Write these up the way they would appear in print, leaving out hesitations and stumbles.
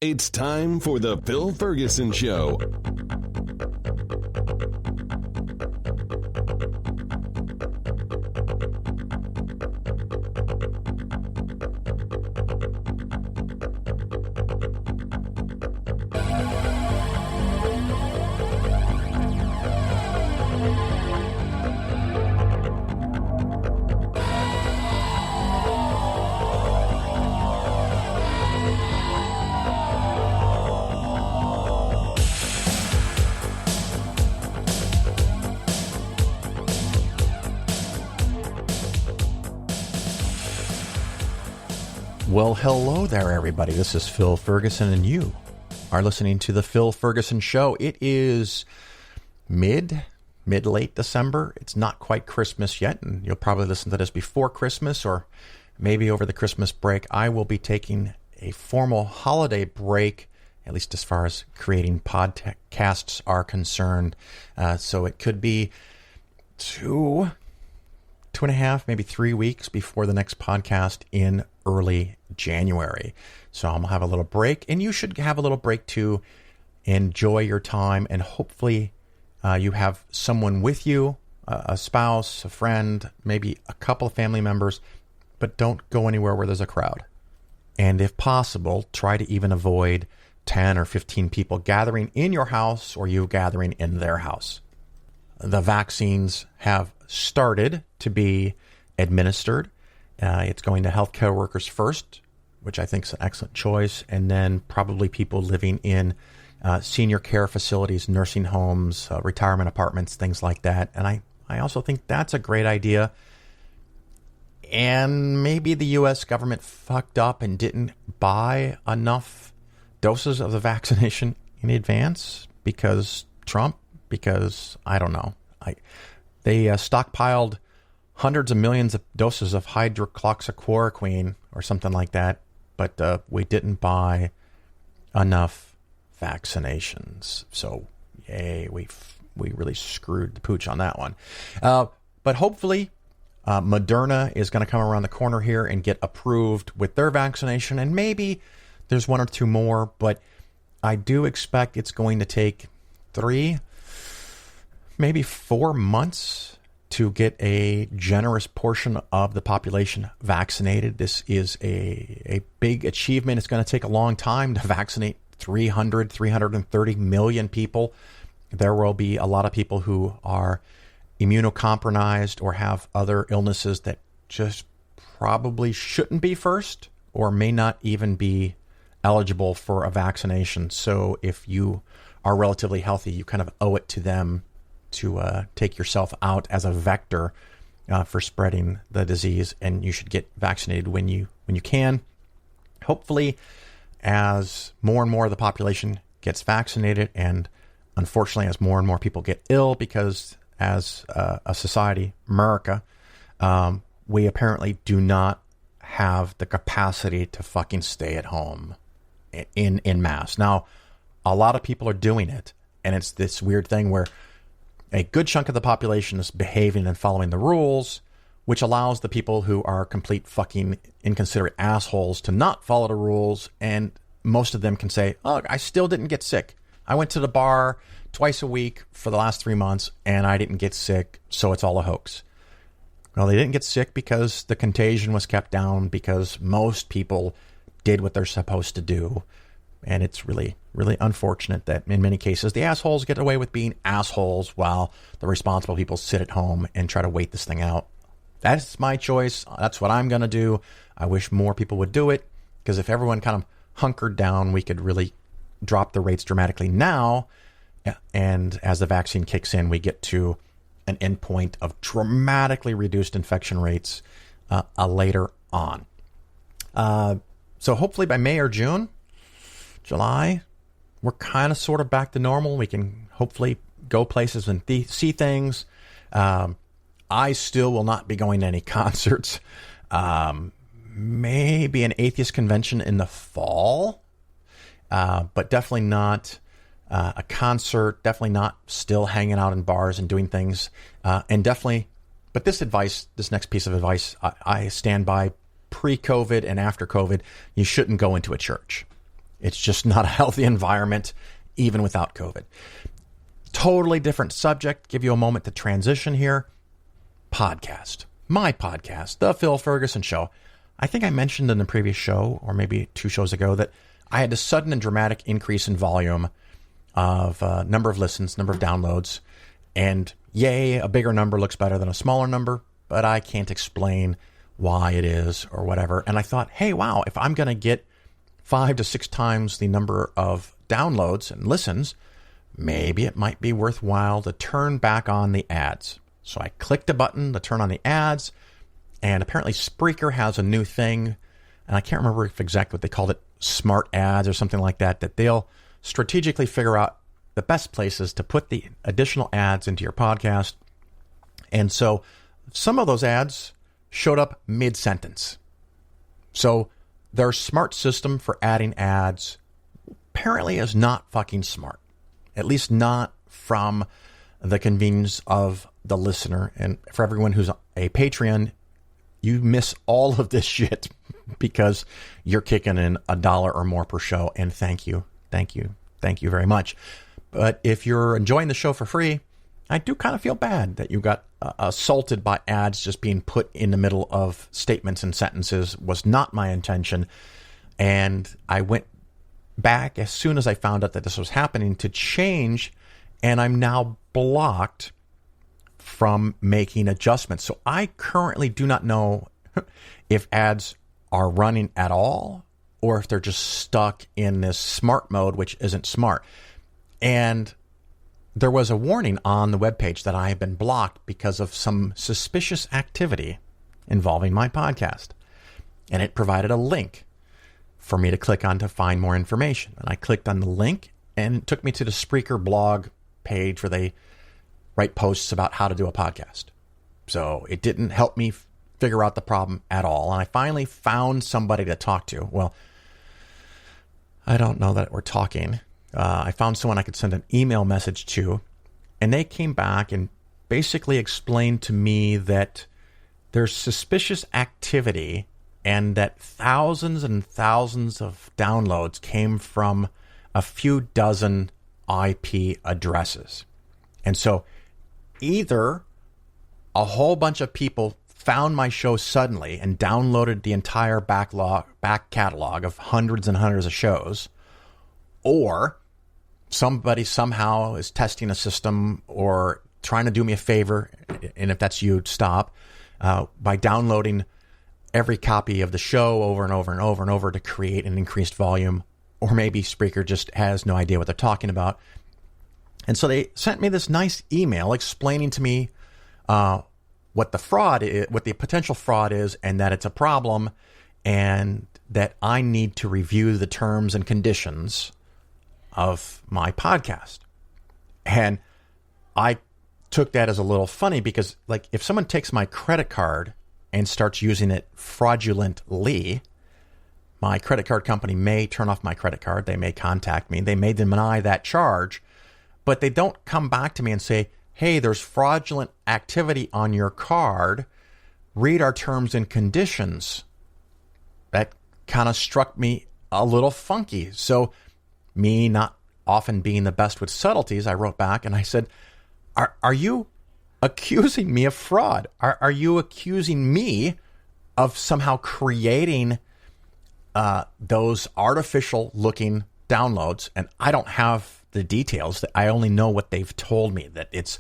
It's time for the Phil Ferguson Show. Well, hello there, everybody. This is Phil Ferguson, and you are listening to the Phil Ferguson Show. It is mid-late December. It's not quite Christmas yet, and you'll probably listen to this before Christmas or maybe over the Christmas break. I will be taking a formal holiday break, at least as far as creating podcasts are concerned. So it could be two and a half, maybe 3 weeks before the next podcast in early January. So I'm going to have a little break, and you should have a little break to enjoy your time, and hopefully you have someone with you, a spouse, a friend, maybe a couple of family members, but don't go anywhere where there's a crowd. And if possible, try to even avoid 10 or 15 people gathering in your house or you gathering in their house. The vaccines have started to be administered. It's going to healthcare workers first, which I think is an excellent choice, and then probably people living in senior care facilities, nursing homes, retirement apartments, things like that. And I also think that's a great idea. And maybe the U.S. government fucked up and didn't buy enough doses of the vaccination in advance because I don't know. They stockpiled hundreds of millions of doses of hydroxychloroquine or something like that, but we didn't buy enough vaccinations. So, yay, we really screwed the pooch on that one. But hopefully, Moderna is going to come around the corner here and get approved with their vaccination, and maybe there's one or two more, but I do expect it's going to take 3, maybe 4 months to get a generous portion of the population vaccinated. This is a big achievement. It's going to take a long time to vaccinate 330 million people. There will be a lot of people who are immunocompromised or have other illnesses that just probably shouldn't be first or may not even be eligible for a vaccination. So if you are relatively healthy, you kind of owe it to them to take yourself out as a vector for spreading the disease, and you should get vaccinated when you can. Hopefully, as more and more of the population gets vaccinated, and unfortunately as more and more people get ill, because as a society, America, we apparently do not have the capacity to fucking stay at home in mass. Now, a lot of people are doing it, and it's this weird thing where a good chunk of the population is behaving and following the rules, which allows the people who are complete fucking inconsiderate assholes to not follow the rules. And most of them can say, oh, I still didn't get sick. I went to the bar twice a week for the last 3 months and I didn't get sick, so it's all a hoax. Well, they didn't get sick because the contagion was kept down, because most people did what they're supposed to do. And it's really, really unfortunate that in many cases the assholes get away with being assholes while the responsible people sit at home and try to wait this thing out. That's my choice. That's what I'm going to do. I wish more people would do it, because if everyone kind of hunkered down, we could really drop the rates dramatically now. And as the vaccine kicks in, we get to an endpoint of dramatically reduced infection rates later on. So hopefully by May or June, July, we're kind of sort of back to normal. We can hopefully go places and see things. I still will not be going to any concerts. Maybe an atheist convention in the fall, but definitely not a concert. Definitely not still hanging out in bars and doing things. And definitely, but this next piece of advice, I stand by pre-COVID and after COVID. You shouldn't go into a church. It's just not a healthy environment, even without COVID. Totally different subject. Give you a moment to transition here. Podcast. My podcast, The Phil Ferguson Show. I think I mentioned in the previous show, or maybe 2 shows ago, that I had a sudden and dramatic increase in volume of number of listens, number of downloads. And yay, a bigger number looks better than a smaller number, but I can't explain why it is or whatever. And I thought, hey, wow, if I'm going to get 5 to 6 times the number of downloads and listens, maybe it might be worthwhile to turn back on the ads. So I clicked a button to turn on the ads, and apparently Spreaker has a new thing, and I can't remember exactly what they called it, smart ads or something like that, that they'll strategically figure out the best places to put the additional ads into your podcast. And so some of those ads showed up mid-sentence. So their smart system for adding ads apparently is not fucking smart, at least not from the convenience of the listener. And for everyone who's a Patreon, you miss all of this shit because you're kicking in $1 or more per show. And thank you very much. But if you're enjoying the show for free, I do kind of feel bad that you got assaulted by ads just being put in the middle of statements and sentences. Was not my intention. And I went back as soon as I found out that this was happening to change, and I'm now blocked from making adjustments. So I currently do not know if ads are running at all or if they're just stuck in this smart mode, which isn't smart. And there was a warning on the webpage that I have been blocked because of some suspicious activity involving my podcast. And it provided a link for me to click on to find more information. And I clicked on the link, and it took me to the Spreaker blog page where they write posts about how to do a podcast. So it didn't help me figure out the problem at all. And I finally found somebody to talk to. Well, I don't know that we're talking. I found someone I could send an email message to, and they came back and basically explained to me that there's suspicious activity and that thousands and thousands of downloads came from a few dozen IP addresses. And so either a whole bunch of people found my show suddenly and downloaded the entire back catalog of hundreds and hundreds of shows, or somebody somehow is testing a system or trying to do me a favor, and if that's you, stop, by downloading every copy of the show over and over and over and over to create an increased volume. Or maybe Spreaker just has no idea what they're talking about. And so they sent me this nice email explaining to me what the fraud is, what the potential fraud is, and that it's a problem, and that I need to review the terms and conditions of my podcast. And I took that as a little funny because, like, if someone takes my credit card and starts using it fraudulently, my credit card company may turn off my credit card. They may contact me. They may deny that charge, but they don't come back to me and say, hey, there's fraudulent activity on your card. Read our terms and conditions. That kind of struck me a little funky. So me not often being the best with subtleties, I wrote back and I said, are you accusing me of fraud? Are you accusing me of somehow creating those artificial looking downloads? And I don't have the details. That I only know what they've told me, that it's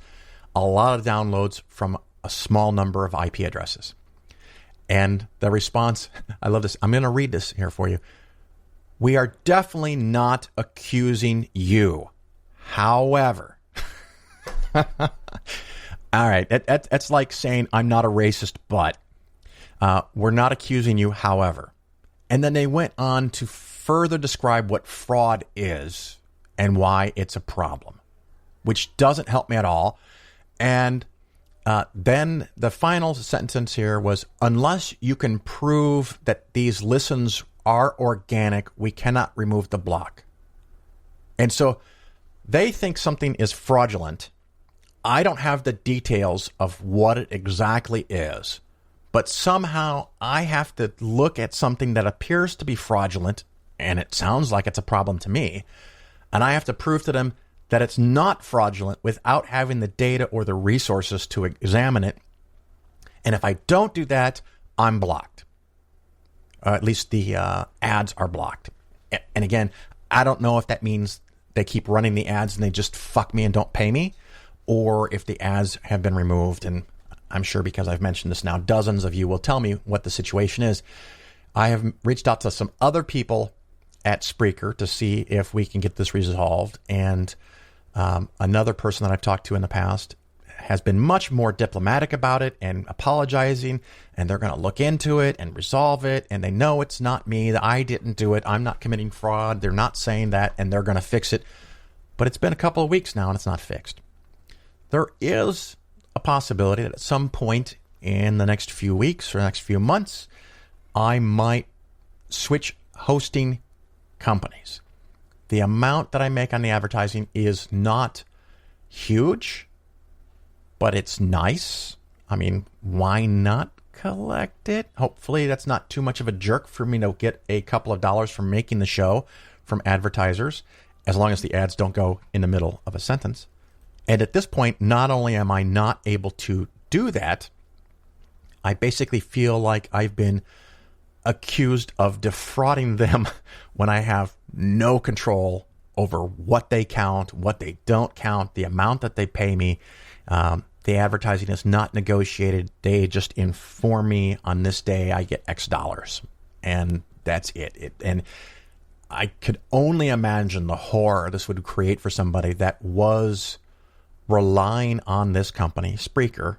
a lot of downloads from a small number of IP addresses. And the response, I love this. I'm going to read this here for you. We are definitely not accusing you. However, all right, that's like saying I'm not a racist, but we're not accusing you, however. And then they went on to further describe what fraud is and why it's a problem, which doesn't help me at all. And then the final sentence here was, unless you can prove that these listens are organic, we cannot remove the block. And so they think something is fraudulent. I don't have the details of what it exactly is, but somehow I have to look at something that appears to be fraudulent and it sounds like it's a problem to me, and I have to prove to them that it's not fraudulent without having the data or the resources to examine it. And if I don't do that, I'm blocked. At least the ads are blocked. And again, I don't know if that means they keep running the ads and they just fuck me and don't pay me, or if the ads have been removed. And I'm sure, because I've mentioned this now, dozens of you will tell me what the situation is. I have reached out to some other people at Spreaker to see if we can get this resolved. And another person that I've talked to in the past has been much more diplomatic about it and apologizing, and they're going to look into it and resolve it. And they know it's not me, that I didn't do it. I'm not committing fraud. They're not saying that, and they're going to fix it. But it's been a couple of weeks now and it's not fixed. There is a possibility that at some point in the next few weeks or next few months, I might switch hosting companies. The amount that I make on the advertising is not huge, but it's nice. I mean, why not collect it? Hopefully that's not too much of a jerk for me to get a couple of dollars from making the show from advertisers, as long as the ads don't go in the middle of a sentence. And at this point, not only am I not able to do that, I basically feel like I've been accused of defrauding them when I have no control over what they count, what they don't count, the amount that they pay me. The advertising is not negotiated. They just inform me, on this day I get X dollars, and that's it. And I could only imagine the horror this would create for somebody that was relying on this company, Spreaker,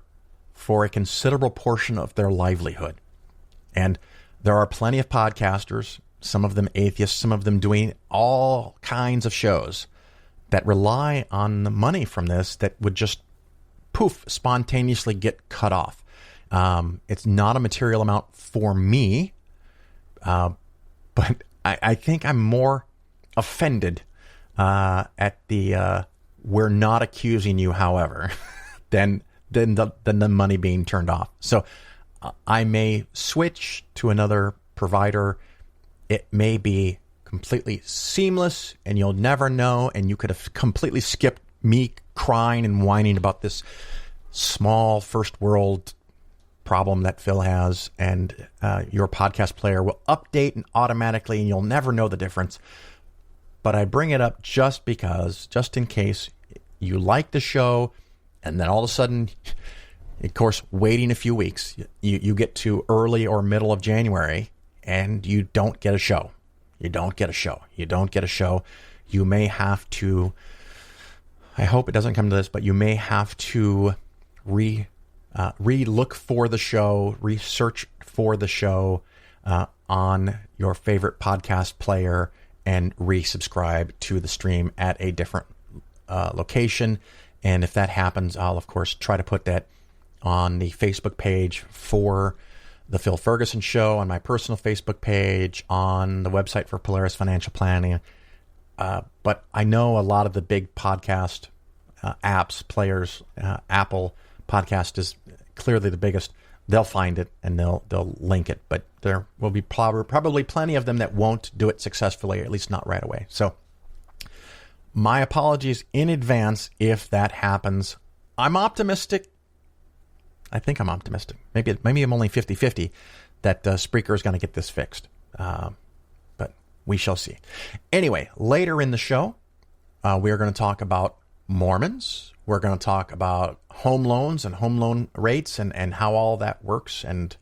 for a considerable portion of their livelihood. And there are plenty of podcasters, some of them atheists, some of them doing all kinds of shows that rely on the money from this that would just poof, spontaneously get cut off. It's not a material amount for me, but I think I'm more offended at the we're not accusing you, however, than the money being turned off. So I may switch to another provider. It may be completely seamless and you'll never know, and you could have completely skipped me crying and whining about this small first world problem that Phil has, and your podcast player will update and automatically, and you'll never know the difference. But I bring it up just because, just in case you like the show, and then all of a sudden, of course, waiting a few weeks, you get to early or middle of January and you don't get a show. You don't get a show. You may have to, I hope it doesn't come to this, but you may have to re-look for the show, research for the show on your favorite podcast player, and resubscribe to the stream at a different location. And if that happens, I'll, of course, try to put that on the Facebook page for the Phil Ferguson Show, on my personal Facebook page, on the website for Polaris Financial Planning. But I know a lot of the big podcast apps, players, Apple Podcast is clearly the biggest. They'll find it and they'll link it. But there will be probably plenty of them that won't do it successfully, or at least not right away. So my apologies in advance if that happens. I'm optimistic. I think I'm optimistic. Maybe I'm only 50-50 that Spreaker is going to get this fixed. But we shall see. Anyway, later in the show, we are going to talk about Mormons. We're going to talk about home loans and home loan rates and how all that works, and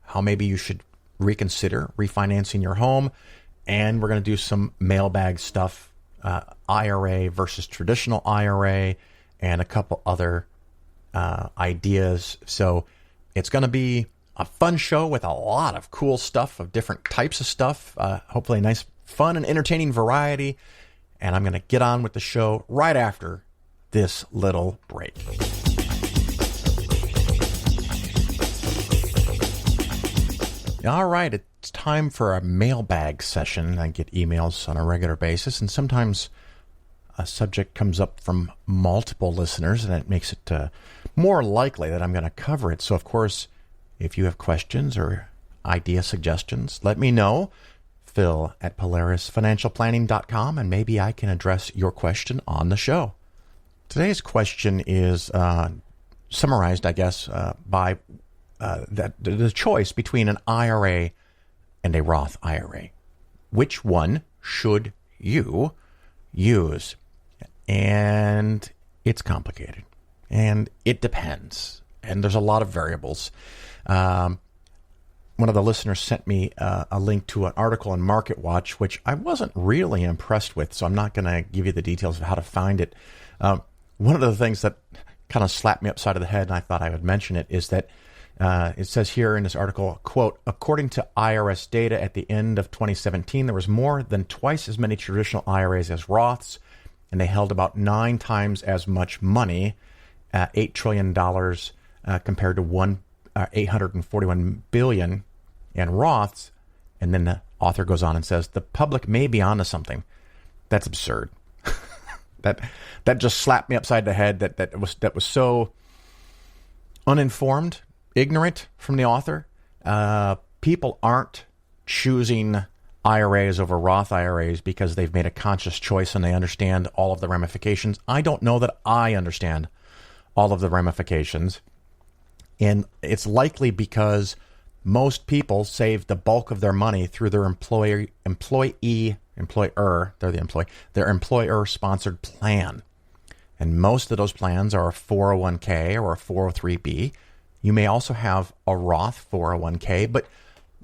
how maybe you should reconsider refinancing your home. And we're going to do some mailbag stuff, IRA versus traditional IRA, and a couple other ideas. So it's going to be a fun show with a lot of cool stuff, of different types of stuff. Hopefully a nice, fun, and entertaining variety. And I'm going to get on with the show right after this little break. All right, it's time for a mailbag session. I get emails on a regular basis, and sometimes a subject comes up from multiple listeners, and it makes it more likely that I'm going to cover it. So, of course, if you have questions or idea suggestions, let me know. Phil at PolarisFinancialPlanning.com, and maybe I can address your question on the show. Today's question is summarized, I guess, by the choice between an IRA and a Roth IRA. Which one should you use? And it's complicated, and it depends, and there's a lot of variables. One of the listeners sent me a link to an article on MarketWatch, which I wasn't really impressed with, so I'm not going to give you the details of how to find it. One of the things that kind of slapped me upside of the head, and I thought I would mention it, is that it says here in this article, quote, according to IRS data at the end of 2017, there was more than twice as many traditional IRAs as Roths, and they held about 9 times as much money, $8 trillion compared to $841 billion in Roths. And then the author goes on and says, the public may be onto something. That's absurd. that just slapped me upside the head. That was so uninformed, ignorant from the author. People aren't choosing IRAs over Roth IRAs because they've made a conscious choice and they understand all of the ramifications. I don't know that I understand all of the ramifications. And it's likely because most people save the bulk of their money through their employer, their employer-sponsored plan. And most of those plans are a 401k or a 403b. You may also have a Roth 401k, but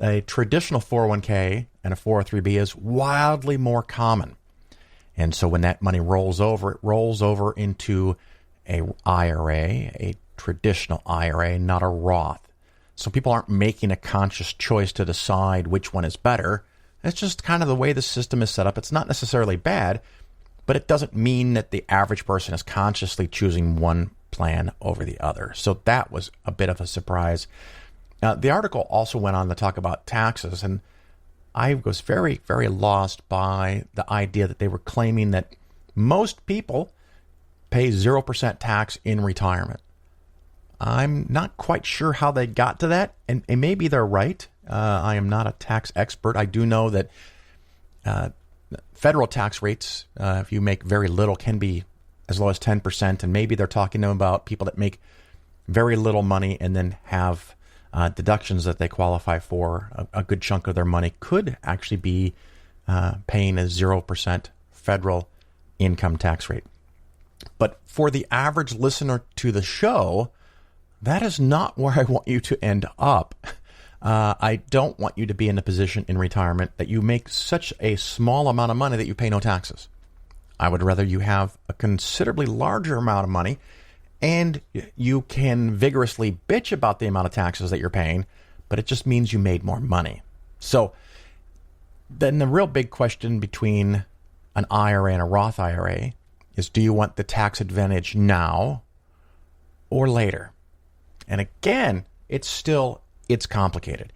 a traditional 401k and a 403b is wildly more common. And so when that money rolls over, it rolls over into a IRA, a traditional IRA, not a Roth. So people aren't making a conscious choice to decide which one is better. It's just kind of the way the system is set up. It's not necessarily bad, but it doesn't mean that the average person is consciously choosing one plan over the other. So that was a bit of a surprise. The article also went on to talk about taxes, and I was very, very lost by the idea that they were claiming that most people pay 0% tax in retirement. I'm not quite sure how they got to that, and maybe they're right. I am not a tax expert. I do know that federal tax rates, if you make very little, can be as low as 10%, and maybe they're talking about people that make very little money and then have deductions that they qualify for. A good chunk of their money could actually be paying a 0% federal income tax rate. But for the average listener to the show, that is not where I want you to end up. I don't want you to be in a position in retirement that you make such a small amount of money that you pay no taxes. I would rather you have a considerably larger amount of money and you can vigorously bitch about the amount of taxes that you're paying, but it just means you made more money. So then the real big question between an IRA and a Roth IRA is, do you want the tax advantage now or later? And again, it's complicated.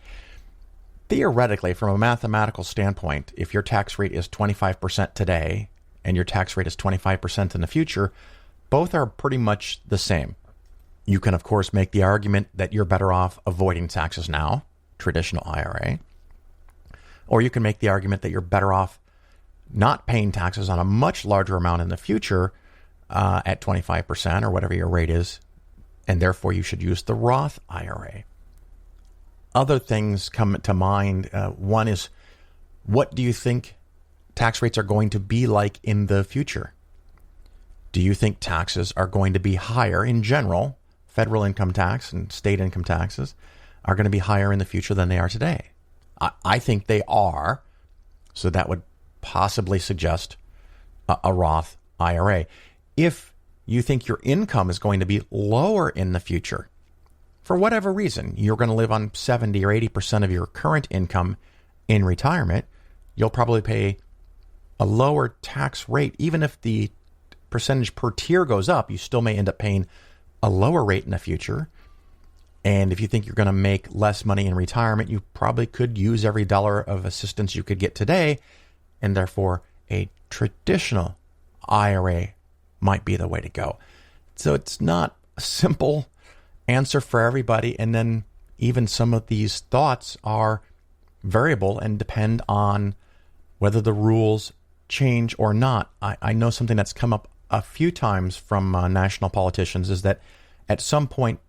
Theoretically, from a mathematical standpoint, if your tax rate is 25% today and your tax rate is 25% in the future, both are pretty much the same. You can, of course, make the argument that you're better off avoiding taxes now, traditional IRA, or you can make the argument that you're better off not paying taxes on a much larger amount in the future at 25% or whatever your rate is, and therefore you should use the Roth IRA. Other things come to mind. One is, what do you think tax rates are going to be like in the future? Do you think taxes are going to be higher in general? Federal income tax and state income taxes are going to be higher in the future than they are today. I think they are. So that would possibly suggest a Roth IRA. If you think your income is going to be lower in the future, for whatever reason, you're going to live on 70 or 80% of your current income in retirement, you'll probably pay a lower tax rate. Even if the percentage per tier goes up, you still may end up paying a lower rate in the future. And if you think you're going to make less money in retirement, you probably could use every dollar of assistance you could get today, and therefore a traditional IRA might be the way to go. So it's not a simple answer for everybody. And then even some of these thoughts are variable and depend on whether the rules change or not. I know something that's come up a few times from national politicians is that at some point,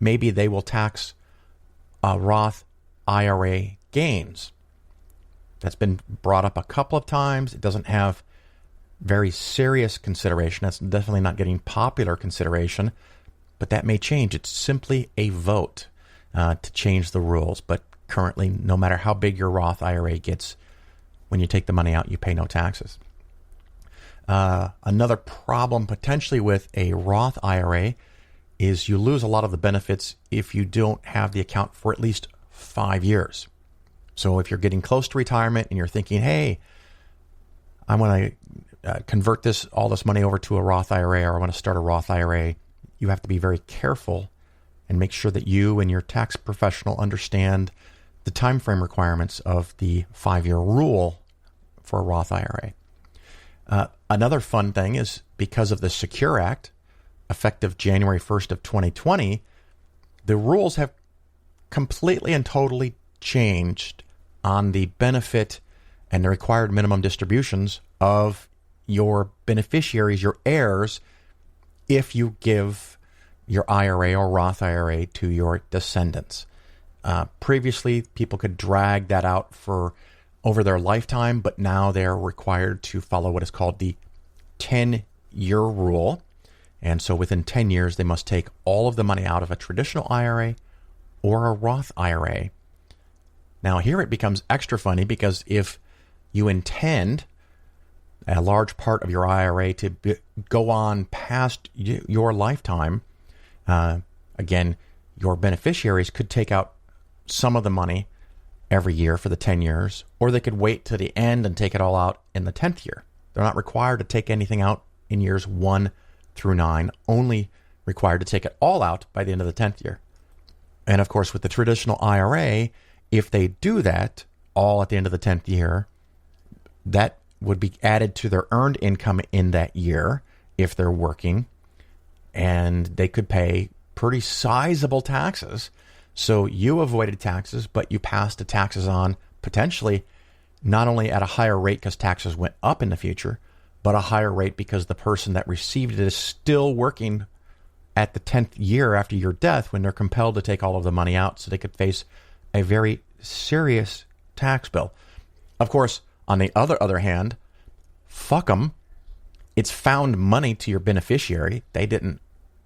maybe they will tax Roth IRA gains. That's been brought up a couple of times. It doesn't have very serious consideration. That's definitely not getting popular consideration, but that may change. It's simply a vote to change the rules. But currently, no matter how big your Roth IRA gets, when you take the money out, you pay no taxes. Another problem potentially with a Roth IRA is you lose a lot of the benefits if you don't have the account for at least 5 years. So if you're getting close to retirement and you're thinking, hey, I want to convert all this money over to a Roth IRA, or I want to start a Roth IRA, you have to be very careful and make sure that you and your tax professional understand the time frame requirements of the 5-year rule for a Roth IRA. Another fun thing is because of the Secure Act, effective January 1st of 2020, the rules have completely and totally changed on the benefit and the required minimum distributions of your beneficiaries, your heirs, if you give your IRA or Roth IRA to your descendants. Previously, people could drag that out for over their lifetime, but now they're required to follow what is called the 10-year rule. And so within 10 years, they must take all of the money out of a traditional IRA or a Roth IRA. Now, here it becomes extra funny because if you intend a large part of your IRA to go on past your lifetime, again, your beneficiaries could take out some of the money every year for the 10 years, or they could wait to the end and take it all out in the 10th year. They're not required to take anything out in years 1 through 9, only required to take it all out by the end of the 10th year. And of course, with the traditional IRA, if they do that all at the end of the 10th year, that would be added to their earned income in that year if they're working, and they could pay pretty sizable taxes. So you avoided taxes, but you passed the taxes on potentially not only at a higher rate because taxes went up in the future, but a higher rate because the person that received it is still working at the 10th year after your death when they're compelled to take all of the money out. So they could face a very serious tax bill. Of course, on the other hand, fuck them. It's found money to your beneficiary. They didn't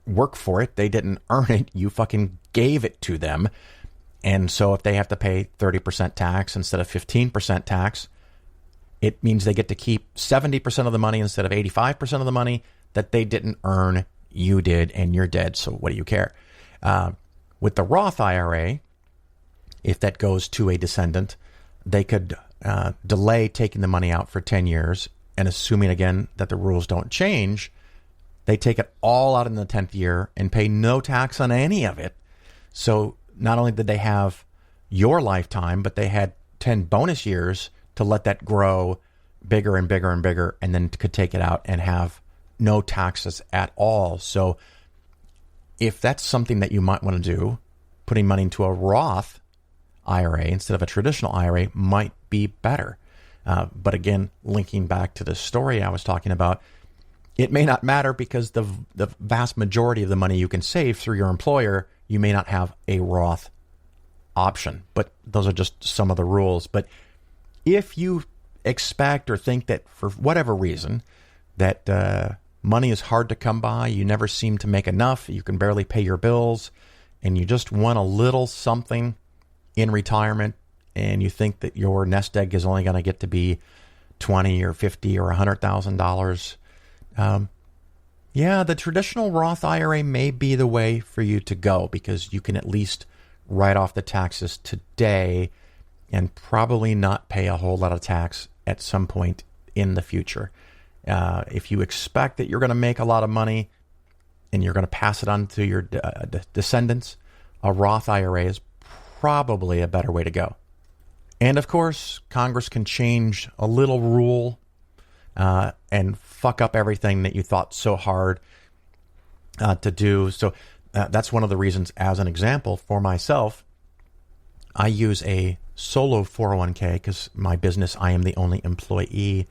work for it. They didn't earn it. You fucking gave it to them. And so if they have to pay 30% tax instead of 15% tax, it means they get to keep 70% of the money instead of 85% of the money that they didn't earn. You did, and you're dead. So what do you care? With the Roth IRA, if that goes to a descendant, they could delay taking the money out for 10 years. And assuming, again, that the rules don't change, they take it all out in the 10th year and pay no tax on any of it. So not only did they have your lifetime, but they had 10 bonus years to let that grow bigger and bigger and bigger, and then could take it out and have no taxes at all. So if that's something that you might want to do, putting money into a Roth IRA instead of a traditional IRA might be better. But again, linking back to the story I was talking about, it may not matter because the vast majority of the money you can save through your employer, you may not have a Roth option. But those are just some of the rules. But if you expect or think that for whatever reason that money is hard to come by, you never seem to make enough, you can barely pay your bills, and you just want a little something in retirement, and you think that your nest egg is only going to get to be $20 or $50 or $100,000, the traditional Roth IRA may be the way for you to go because you can at least write off the taxes today and probably not pay a whole lot of tax at some point in the future. If you expect that you're going to make a lot of money and you're going to pass it on to your descendants, a Roth IRA is probably a better way to go. And of course, Congress can change a little rule and fuck up everything that you thought so hard to do. So that's one of the reasons, as an example, for myself, I use a solo 401k because my business, I am the only employee,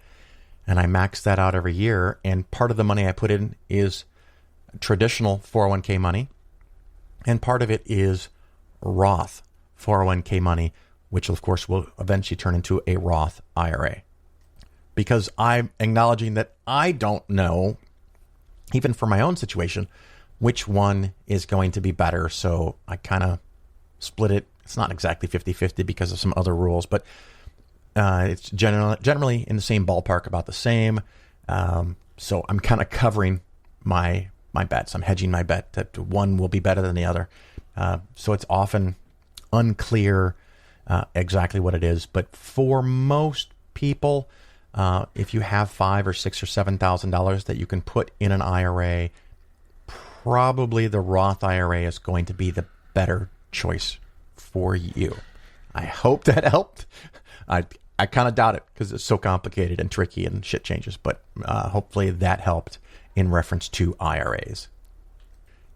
and I max that out every year. And part of the money I put in is traditional 401k money, and part of it is Roth 401k money, which of course will eventually turn into a Roth IRA. Because I'm acknowledging that I don't know, even for my own situation, which one is going to be better. So I kind of split it. It's not exactly 50-50 because of some other rules, but it's generally in the same ballpark, about the same. So I'm kind of covering my bets. I'm hedging my bet that one will be better than the other. So it's often unclear exactly what it is. But for most people, if you have $5,000 or $6,000 or $7,000 that you can put in an IRA, probably the Roth IRA is going to be the better choice for you. I hope that helped. I kind of doubt it because it's so complicated and tricky and shit changes, but hopefully that helped in reference to IRAs.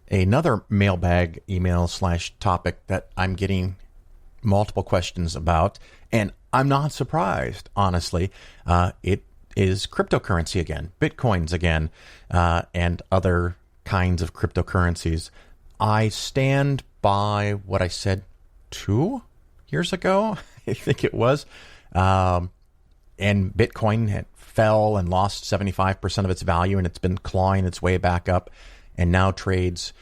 Another mailbag email / topic that I'm getting multiple questions about, and I'm not surprised, honestly. It is cryptocurrency again, Bitcoins again, and other kinds of cryptocurrencies. I stand by what I said 2 years ago, I think it was. And Bitcoin had fell and lost 75% of its value, and it's been clawing its way back up, and now trades,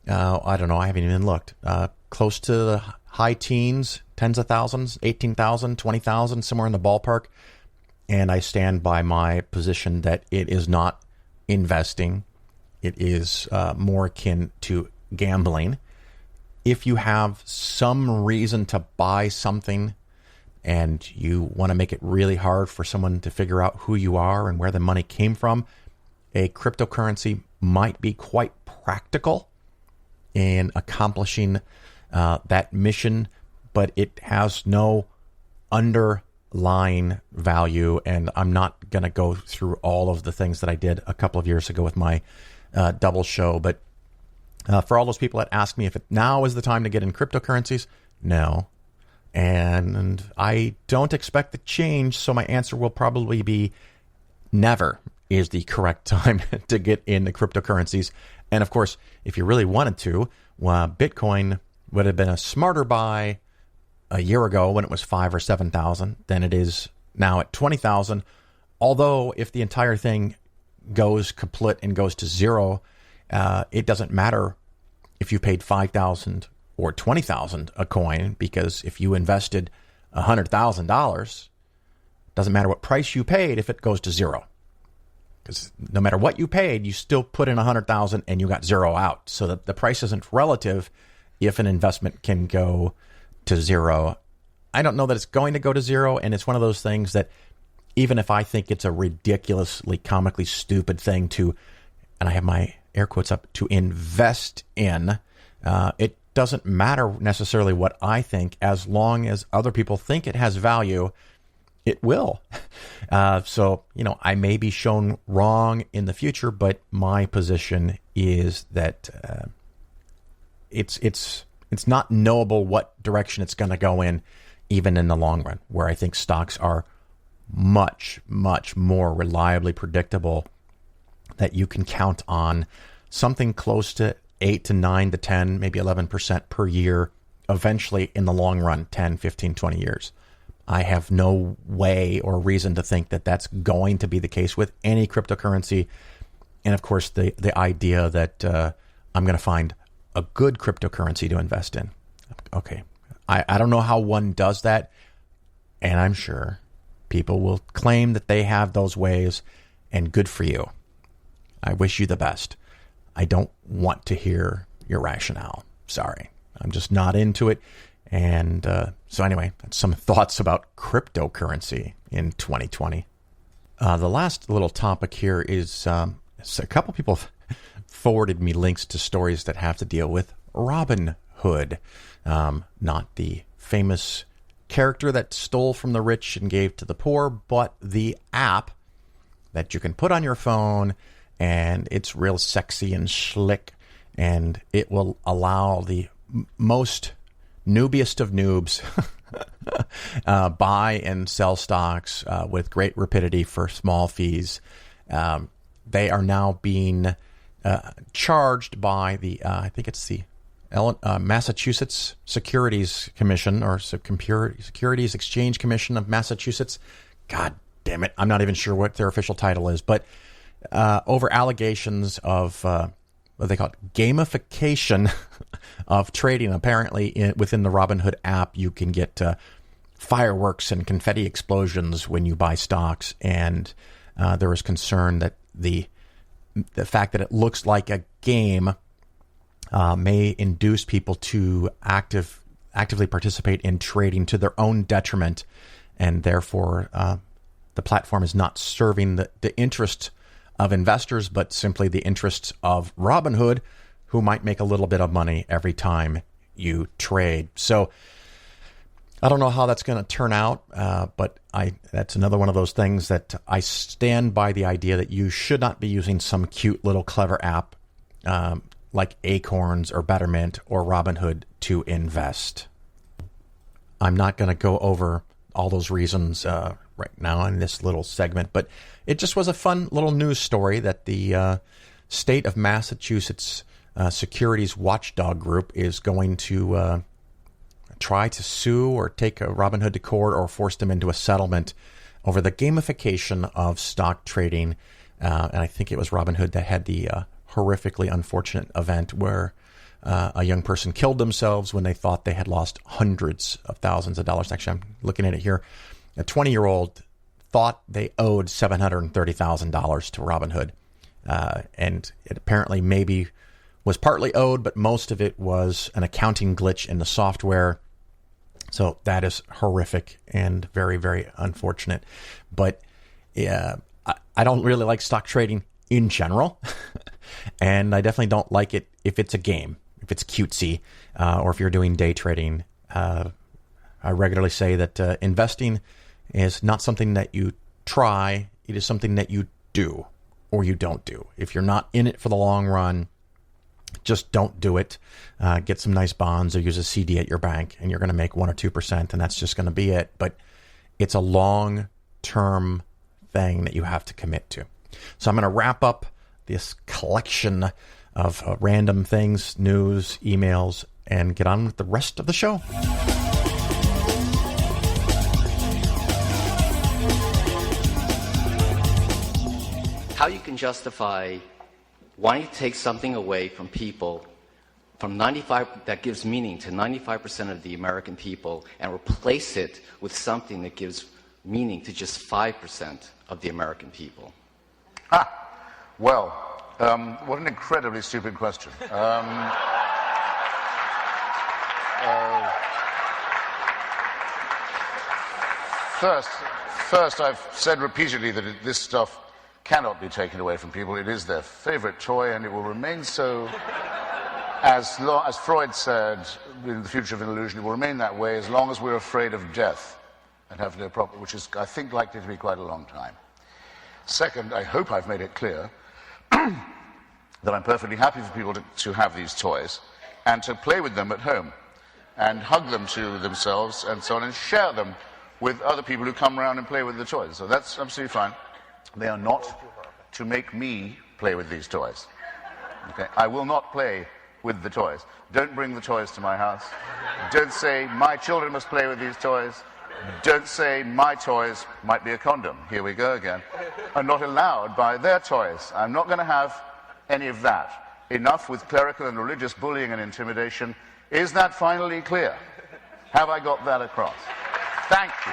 I don't know, I haven't even looked, close to the high teens, tens of thousands, 18,000, 20,000, somewhere in the ballpark. And I stand by my position that it is not investing. It is more akin to gambling. If you have some reason to buy something and you want to make it really hard for someone to figure out who you are and where the money came from, a cryptocurrency might be quite practical in accomplishing that mission, but it has no underlying value. And I'm not going to go through all of the things that I did a couple of years ago with my double show. But for all those people that ask me if now is the time to get in cryptocurrencies, no. And I don't expect the change, so my answer will probably be never is the correct time to get into cryptocurrencies. And of course, if you really wanted to, Bitcoin would have been a smarter buy a year ago when it was 5,000 or 7,000 than it is now at 20,000. Although if the entire thing goes kaput and goes to zero, it doesn't matter if you paid 5,000 or 20,000 a coin, because if you invested $100,000, doesn't matter what price you paid if it goes to zero. Because no matter what you paid, you still put in 100,000 and you got zero out. So that the price isn't relative if an investment can go to zero. I don't know that it's going to go to zero, and it's one of those things that even if I think it's a ridiculously, comically stupid thing to, and I have my air quotes up, to invest in, it doesn't matter necessarily what I think, as long as other people think it has value, it will. So, I may be shown wrong in the future, but my position is that it's not knowable what direction it's going to go in, even in the long run, where I think stocks are much, much more reliably predictable, that you can count on something close to 8 to 9 to 10, maybe 11% per year, eventually in the long run, 10, 15, 20 years. I have no way or reason to think that that's going to be the case with any cryptocurrency. And of course, the idea that I'm going to find a good cryptocurrency to invest in. Okay. I don't know how one does that. And I'm sure people will claim that they have those ways, and good for you. I wish you the best. I don't want to hear your rationale. Sorry. I'm just not into it. And so anyway, that's some thoughts about cryptocurrency in 2020. The last little topic here is a couple people forwarded me links to stories that have to deal with Robin Hood. Not the famous character that stole from the rich and gave to the poor, but the app that you can put on your phone, and it's real sexy and slick, and it will allow the most noobiest of noobs, buy and sell stocks with great rapidity for small fees. They are now being charged by the, I think it's the Massachusetts Securities Commission or Securities Exchange Commission of Massachusetts. God damn it. I'm not even sure what their official title is, but over allegations of what they call it, gamification of trading. Apparently, within the Robinhood app, you can get fireworks and confetti explosions when you buy stocks, and there was concern that the fact that it looks like a game may induce people to actively participate in trading to their own detriment, and therefore the platform is not serving the interest of investors, but simply the interests of Robinhood, who might make a little bit of money every time you trade. So I don't know how that's going to turn out, but that's another one of those things that I stand by the idea that you should not be using some cute little clever app like Acorns or Betterment or Robinhood to invest. I'm not going to go over all those reasons right now in this little segment, but it just was a fun little news story that the state of Massachusetts Securities Watchdog Group is going to try to sue or take Robinhood to court or force them into a settlement over the gamification of stock trading. And I think it was Robinhood that had the horrifically unfortunate event where a young person killed themselves when they thought they had lost hundreds of thousands of dollars. Actually, I'm looking at it here. A 20-year-old thought they owed $730,000 to Robinhood. And it apparently maybe was partly owed, but most of it was an accounting glitch in the software. So that is horrific and very, very unfortunate. But yeah, I don't really like stock trading in general. And I definitely don't like it if it's a game, if it's cutesy, or if you're doing day trading. I regularly say that investing is not something that you try. It is something that you do or you don't do. If you're not in it for the long run, just don't do it. Get some nice bonds or use a CD at your bank, and you're going to make 1 or 2%, and that's just going to be it. But it's a long-term thing that you have to commit to. So I'm going to wrap up this collection of random things, news, emails, and get on with the rest of the show. How you can justify wanting to take something away from people, from 95, that gives meaning to 95% of the American people, and replace it with something that gives meaning to just 5% of the American people? Well, what an incredibly stupid question. First, I've said repeatedly that this stuff cannot be taken away from people. It is their favorite toy, and it will remain so. As Freud said in The Future of an Illusion, it will remain that way as long as we're afraid of death and have no problem, which is, I think, likely to be quite a long time. Second, I hope I've made it clear that I'm perfectly happy for people to have these toys and to play with them at home and hug them to themselves and so on and share them with other people who come around and play with the toys. So that's absolutely fine. They are not to make me play with these toys. Okay? I will not play with the toys. Don't bring the toys to my house. Don't say my children must play with these toys. Don't say my toys might be a condom. Here we go again. Are not allowed by their toys. I'm not going to have any of that. Enough with clerical and religious bullying and intimidation. Is that finally clear? Have I got that across? Thank you.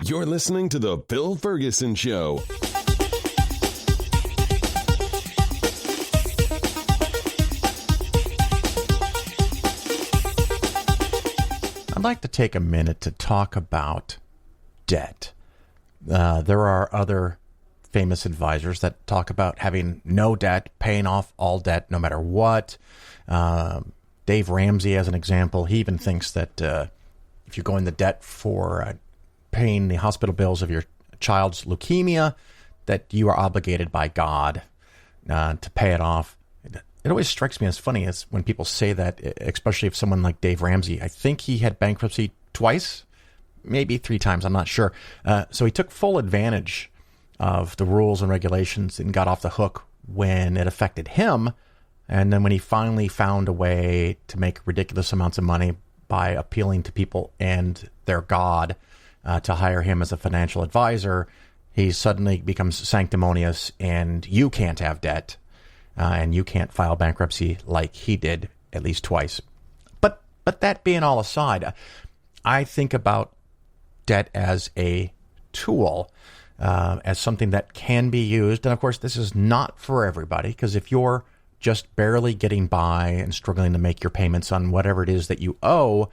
You're listening to The Bill Ferguson Show. I'd like to take a minute to talk about debt. There are other famous advisors that talk about having no debt, paying off all debt no matter what. Dave Ramsey, as an example, he even thinks that if you go into debt for paying the hospital bills of your child's leukemia, that you are obligated by God to pay it off. it always strikes me as funny is when people say that, especially if someone like Dave Ramsey, I think he had bankruptcy twice, maybe 3 times, I'm not sure. So he took full advantage of the rules and regulations and got off the hook when it affected him. And then when he finally found a way to make ridiculous amounts of money by appealing to people and their God to hire him as a financial advisor, he suddenly becomes sanctimonious, and you can't have debt, and you can't file bankruptcy like he did at least twice. But that being all aside, I think about debt as a tool, as something that can be used. And of course, this is not for everybody, because if you're just barely getting by and struggling to make your payments on whatever it is that you owe,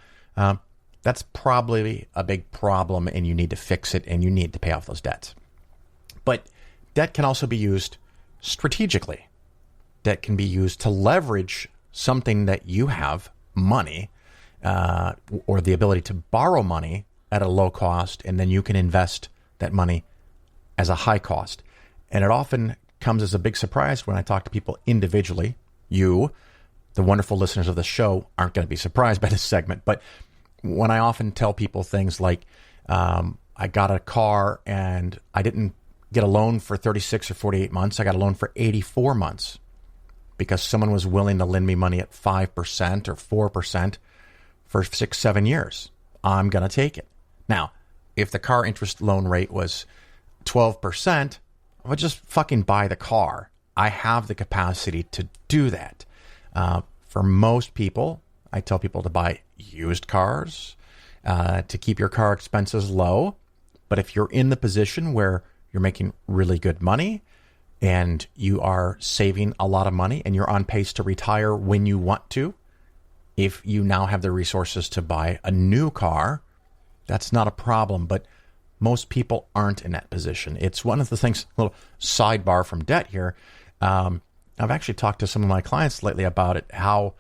that's probably a big problem, and you need to fix it, and you need to pay off those debts. But debt can also be used strategically. Debt can be used to leverage something that you have, money, or the ability to borrow money at a low cost, and then you can invest that money as a high cost. And it often comes as a big surprise when I talk to people individually. You, the wonderful listeners of the show, aren't going to be surprised by this segment, but when I often tell people things like, I got a car and I didn't get a loan for 36 or 48 months. I got a loan for 84 months because someone was willing to lend me money at 5% or 4% for 6-7 years. I'm going to take it. Now, if the car interest loan rate was 12%, I would just fucking buy the car. I have the capacity to do that. For most people, I tell people to buy used cars to keep your car expenses low. But if you're in the position where you're making really good money and you are saving a lot of money and you're on pace to retire when you want to, if you now have the resources to buy a new car, that's not a problem. But most people aren't in that position. It's one of the things, a little sidebar from debt here. I've actually talked to some of my clients lately about it, how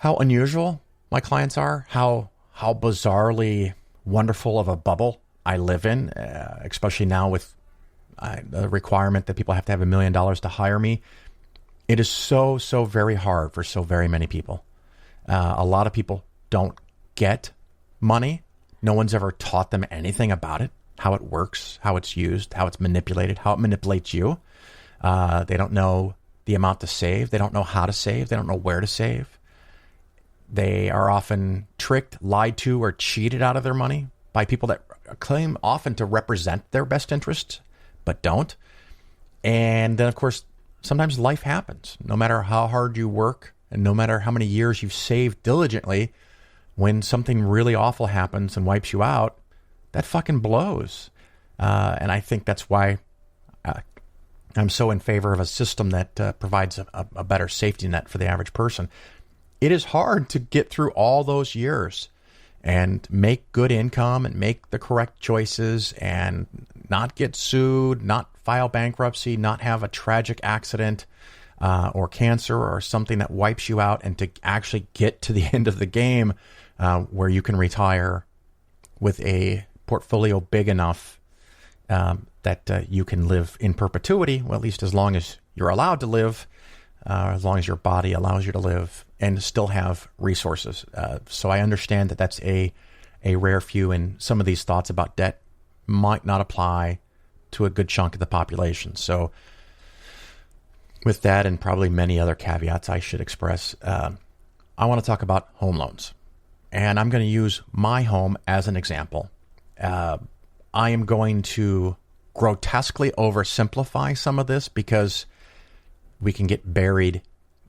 unusual my clients are, how bizarrely wonderful of a bubble I live in, especially now with the requirement that people have to have $1 million to hire me. It is so very hard for so very many people. A lot of people don't get money. No one's ever taught them anything about it, how it works, how it's used, how it's manipulated, how it manipulates you. They don't know the amount to save. They don't know how to save. They don't know where to save. They are often tricked, lied to, or cheated out of their money by people that claim often to represent their best interests, but don't. And then, of course, sometimes life happens. No matter how hard you work and no matter how many years you've saved diligently, when something really awful happens and wipes you out, that fucking blows. And I think that's why I'm so in favor of a system that provides a better safety net for the average person. It is hard to get through all those years and make good income and make the correct choices and not get sued, not file bankruptcy, not have a tragic accident or cancer or something that wipes you out, and to actually get to the end of the game where you can retire with a portfolio big enough that you can live in perpetuity, well, at least as long as you're allowed to live, as long as your body allows you to live, and still have resources. So I understand that that's a rare few, and some of these thoughts about debt might not apply to a good chunk of the population. So with that, and probably many other caveats I should express, I want to talk about home loans. And I'm going to use my home as an example. I am going to grotesquely oversimplify some of this because we can get buried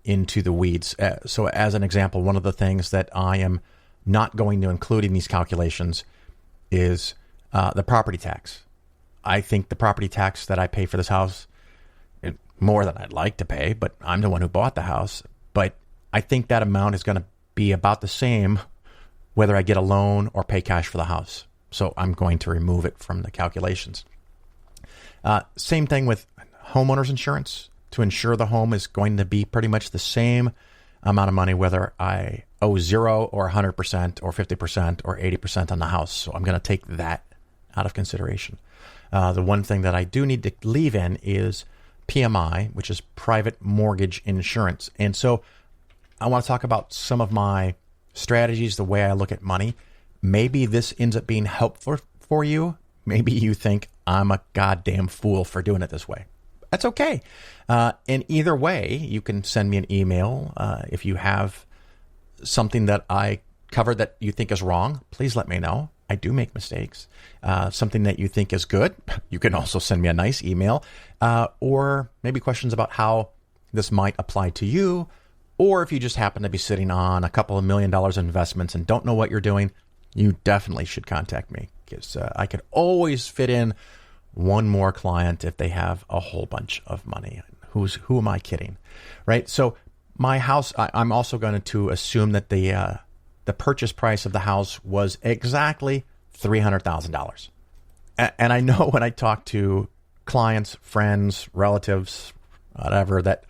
into the weeds. So as an example, one of the things that I am not going to include in these calculations is the property tax. I think the property tax that I pay for this house is more than I'd like to pay, but I'm the one who bought the house. But I think that amount is going to be about the same whether I get a loan or pay cash for the house. So I'm going to remove it from the calculations. Same thing with homeowners insurance. To insure the home is going to be pretty much the same amount of money whether I owe 0 or 100% or 50% or 80% on the house. So I'm going to take that out of consideration. The one thing that I do need to leave in is PMI, which is private mortgage insurance. And so I want to talk about some of my strategies, the way I look at money. Maybe this ends up being helpful for you. Maybe you think I'm a goddamn fool for doing it this way. That's okay. And either way, you can send me an email. If you have something that I covered that you think is wrong, please let me know. I do make mistakes. Something that you think is good, you can also send me a nice email. Or maybe questions about how this might apply to you. Or if you just happen to be sitting on a couple of $1 million in investments and don't know what you're doing, you definitely should contact me, because I could always fit in one more client if they have a whole bunch of money. Who am I kidding, right? So my house, I'm also going to assume that the purchase price of the house was exactly $300,000. And I know when I talk to clients, friends, relatives, whatever, that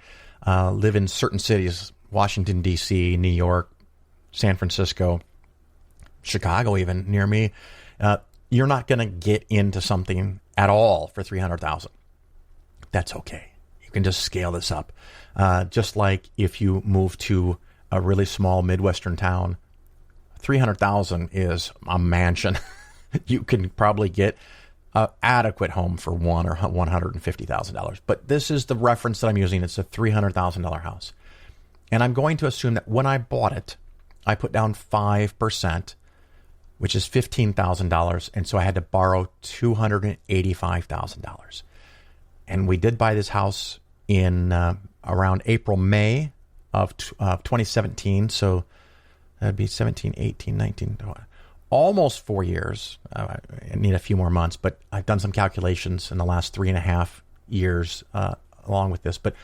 live in certain cities, Washington, D.C., New York, San Francisco, Chicago, even near me, you're not going to get into something at all for $300,000. That's okay. You can just scale this up. Just like if you move to a really small Midwestern town, $300,000 is a mansion. You can probably get an adequate home for $100,000 or $150,000. But this is the reference that I'm using. It's a $300,000 house. And I'm going to assume that when I bought it, I put down 5%, which is $15,000. And so I had to borrow $285,000. And we did buy this house in around April, May of 2017. So that'd be 17, 18, 19, almost 4 years. I need a few more months, but I've done some calculations in the last 3.5 years along with this. But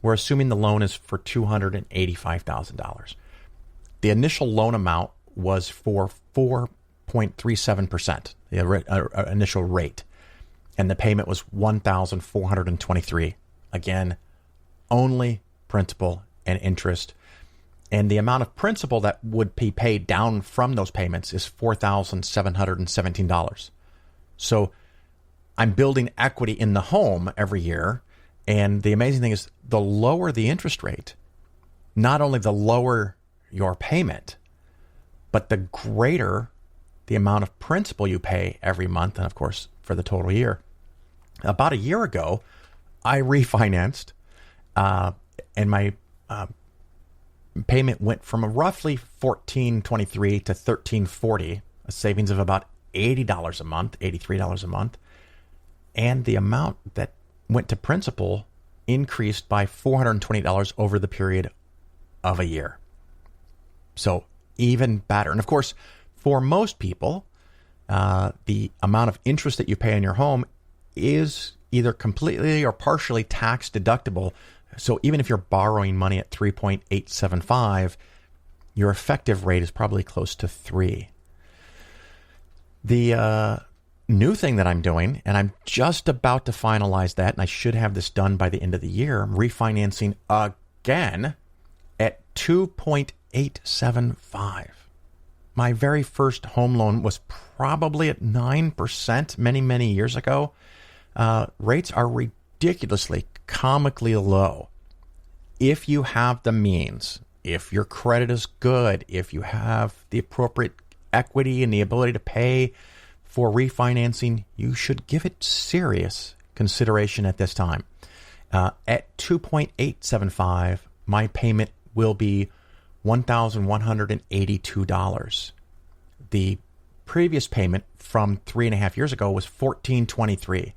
we're assuming the loan is for $285,000. The initial loan amount was for 4.37%, the initial rate. And the payment was $1,423. Again, only principal and interest. And the amount of principal that would be paid down from those payments is $4,717. So I'm building equity in the home every year. And the amazing thing is, the lower the interest rate, not only the lower your payment, but the greater the amount of principal you pay every month, and of course for the total year. About a year ago, I refinanced, and my payment went from a roughly $1,423 to $1,340, a savings of about $80 a month, $83 a month, and the amount that went to principal increased by $420 over the period of a year. So even better. And of course, for most people, the amount of interest that you pay on your home is either completely or partially tax deductible. So even if you're borrowing money at 3.875, your effective rate is probably close to 3. The new thing that I'm doing, and I'm just about to finalize that, and I should have this done by the end of the year, I'm refinancing again at 2.875. My very first home loan was probably at 9% many years ago. Rates are ridiculously, comically low. If you have the means, if your credit is good, if you have the appropriate equity and the ability to pay for refinancing, you should give it serious consideration at this time. At 2.875, my payment will be $1,182. The previous payment from 3.5 years ago was $1,423.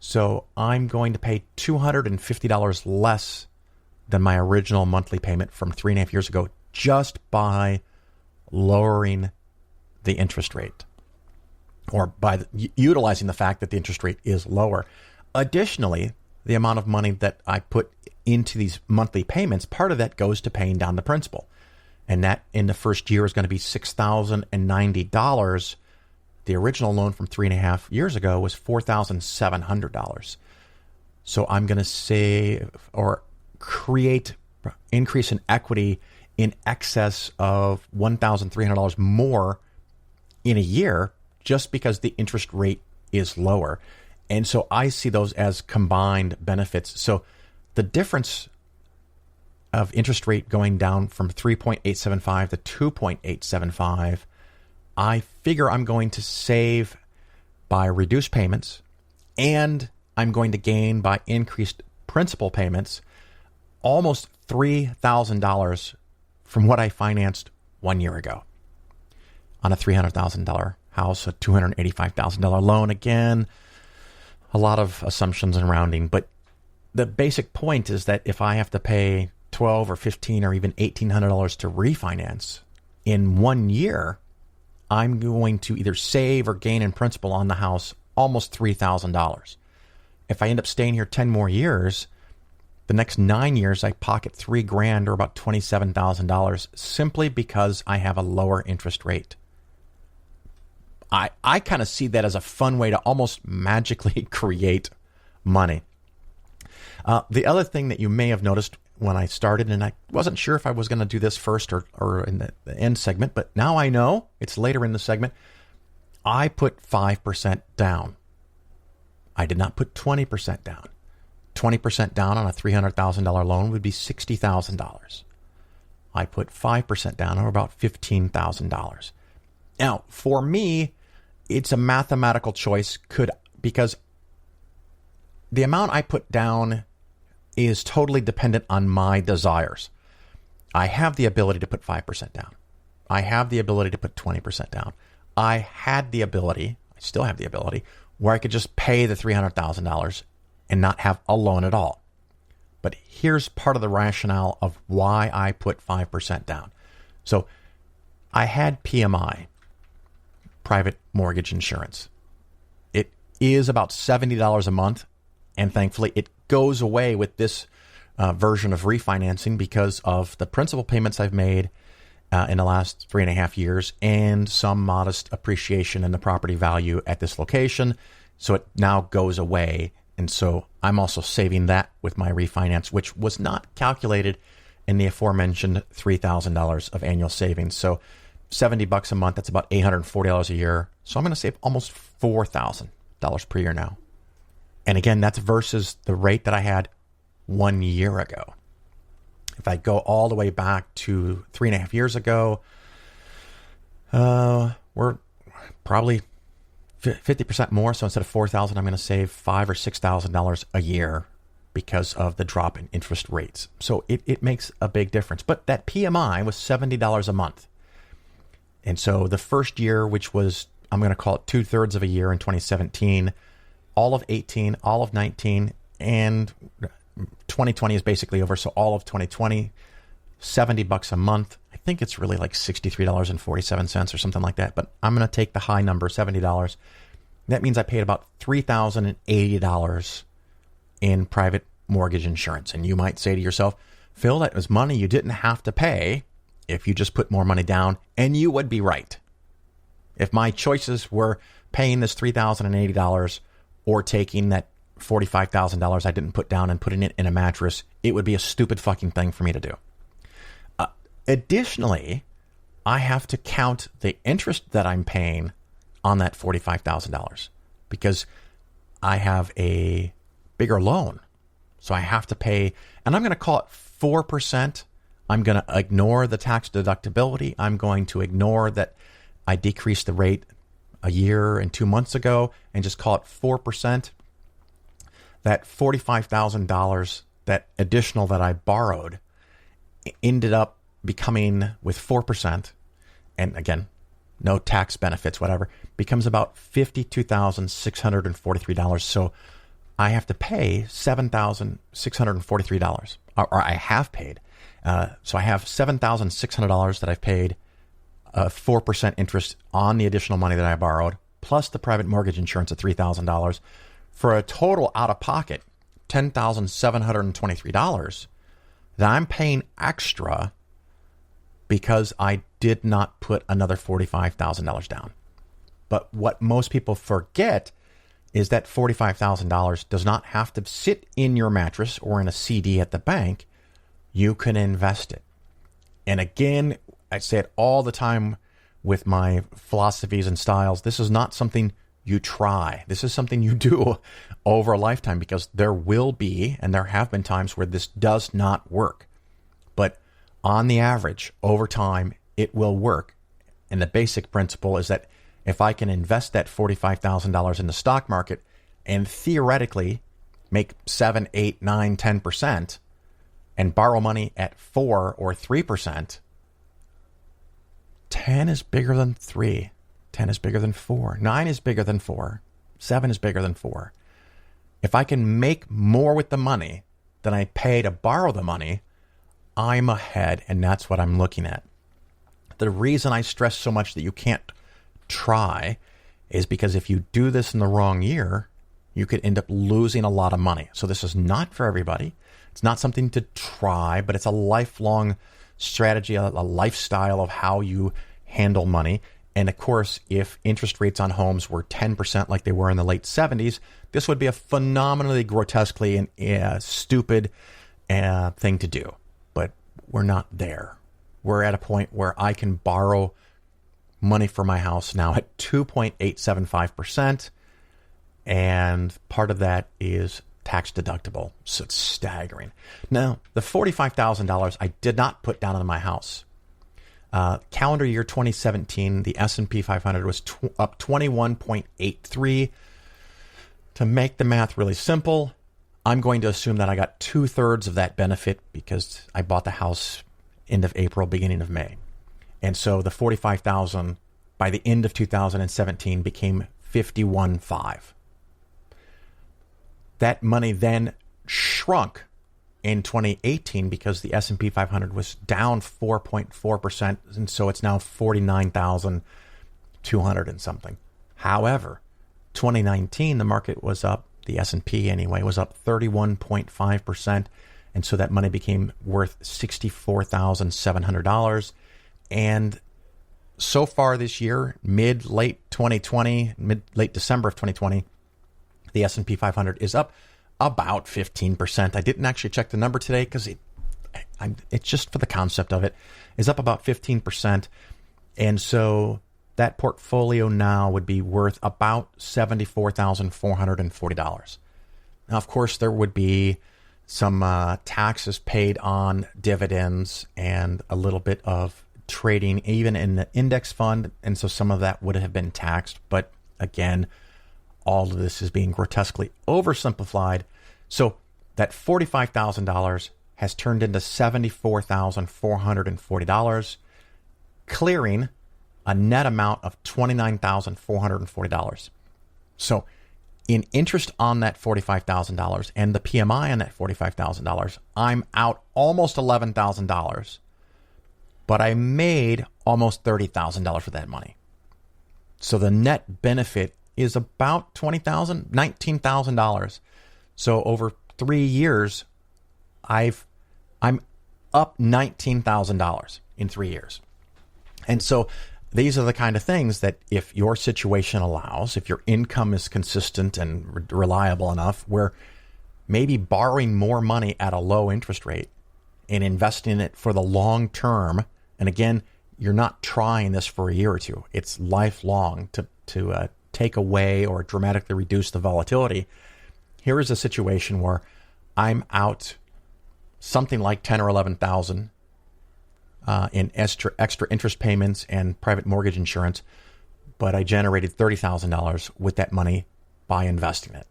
So I'm going to pay $250 less than my original monthly payment from 3.5 years ago, just by lowering the interest rate, or by utilizing the fact that the interest rate is lower. Additionally, the amount of money that I put into these monthly payments, part of that goes to paying down the principal. And that in the first year is going to be $6,090. The original loan from 3.5 years ago was $4,700. So I'm going to save or create increase in equity in excess of $1,300 more in a year, just because the interest rate is lower. And so I see those as combined benefits. So the difference of interest rate going down from 3.875 to 2.875, I figure I'm going to save by reduced payments, and I'm going to gain by increased principal payments almost $3,000 from what I financed 1 year ago on a $300,000 house, a $285,000 loan. Again, a lot of assumptions and rounding, but the basic point is that if I have to pay $1,200 or $1,500 or even $1,800 to refinance in 1 year, I'm going to either save or gain in principal on the house almost $3,000. If I end up staying here 10 more years, the next 9 years, I pocket $3,000 or about $27,000 simply because I have a lower interest rate. I kind of see that as a fun way to almost magically create money. The other thing that you may have noticed when I started, and I wasn't sure if I was going to do this first or in the end segment, but now I know it's later in the segment, I put 5% down. I did not put 20% down. 20% down on a $300,000 loan would be $60,000. I put 5% down, or about $15,000. Now, for me, it's a mathematical choice because the amount I put down is totally dependent on my desires. I have the ability to put 5% down. I have the ability to put 20% down. I still have the ability, where I could just pay the $300,000 and not have a loan at all. But here's part of the rationale of why I put 5% down. So I had PMI, private mortgage insurance. It is about $70 a month, and thankfully it goes away with this version of refinancing because of the principal payments I've made in the last 3.5 years and some modest appreciation in the property value at this location. So it now goes away. And so I'm also saving that with my refinance, which was not calculated in the aforementioned $3,000 of annual savings. So $70 a month, that's about $840 a year. So I'm going to save almost $4,000 per year now. And again, that's versus the rate that I had 1 year ago. If I go all the way back to 3.5 years ago, we're probably 50% more. So instead of $4,000, I'm going to save $5,000 or $6,000 a year because of the drop in interest rates. So it makes a big difference. But that PMI was $70 a month. And so the first year, which was, I'm going to call it 2/3 of a year in 2017, all of 18, all of 19, and 2020 is basically over. So all of 2020, $70 a month. I think it's really like $63.47 or something like that. But I'm going to take the high number, $70. That means I paid about $3,080 in private mortgage insurance. And you might say to yourself, Phil, that was money you didn't have to pay if you just put more money down. And you would be right. If my choices were paying this $3,080 or taking that $45,000 I didn't put down and putting it in a mattress, it would be a stupid fucking thing for me to do. Additionally, I have to count the interest that I'm paying on that $45,000 because I have a bigger loan. So I have to pay, and I'm going to call it 4%. I'm going to ignore the tax deductibility. I'm going to ignore that I decreased the rate a year and 2 months ago and just call it 4%. That $45,000, that additional that I borrowed, ended up becoming, with 4%, and again, no tax benefits, whatever, becomes about $52,643. So I have to pay $7,643, or I have paid. So I have $7,600 that I've paid 4% interest on the additional money that I borrowed, plus the private mortgage insurance of $3,000, for a total out of pocket $10,723 that I'm paying extra because I did not put another $45,000 down. But what most people forget is that $45,000 does not have to sit in your mattress or in a CD at the bank. You can invest it. And again, I say it all the time with my philosophies and styles. This is not something you try. This is something you do over a lifetime, because there will be, and there have been times where this does not work. But on the average, over time, it will work. And the basic principle is that if I can invest that $45,000 in the stock market and theoretically make 7, 8, 9, 10% and borrow money at 4 or 3%, 10 is bigger than 3. 10 is bigger than 4. 9 is bigger than 4. 7 is bigger than 4. If I can make more with the money than I pay to borrow the money, I'm ahead, and that's what I'm looking at. The reason I stress so much that you can't try is because if you do this in the wrong year, you could end up losing a lot of money. So this is not for everybody. It's not something to try, but it's a lifelong strategy, a lifestyle of how you handle money. And of course, if interest rates on homes were 10% like they were in the late 70s, this would be a phenomenally grotesquely and stupid thing to do. But we're not there. We're at a point where I can borrow money for my house now at 2.875%. And part of that is tax deductible. So it's staggering. Now, the $45,000 I did not put down on my house. Calendar year 2017, the S&P 500 was up 21.83. To make the math really simple, I'm going to assume that I got 2/3 of that benefit because I bought the house end of April, beginning of May. And so the $45,000 by the end of 2017 became $51,500. That money then shrunk in 2018 because the S&P 500 was down 4.4%, and so it's now 49,200 and something. However, 2019 the market was up, the S&P anyway, was up 31.5%, and so that money became worth $64,700. And so far this year, late December of 2020, the S&P 500 is up about 15%. I didn't actually check the number today because it's just for the concept of it, is up about 15%. And so that portfolio now would be worth about $74,440. Now, of course, there would be some taxes paid on dividends and a little bit of trading, even in the index fund. And so some of that would have been taxed. But again, all of this is being grotesquely oversimplified. So that $45,000 has turned into $74,440, clearing a net amount of $29,440. So in interest on that $45,000 and the PMI on that $45,000, I'm out almost $11,000, but I made almost $30,000 for that money. So the net benefit is about $20,000, $19,000. So over 3 years, I'm up $19,000 in 3 years. And so these are the kind of things that if your situation allows, if your income is consistent and reliable enough, where maybe borrowing more money at a low interest rate and investing it for the long term, and again, you're not trying this for a year or two. It's lifelong to take away or dramatically reduce the volatility. Here is a situation where I'm out something like 10 or 11,000 in extra interest payments and private mortgage insurance, but I generated $30,000 with that money by investing it.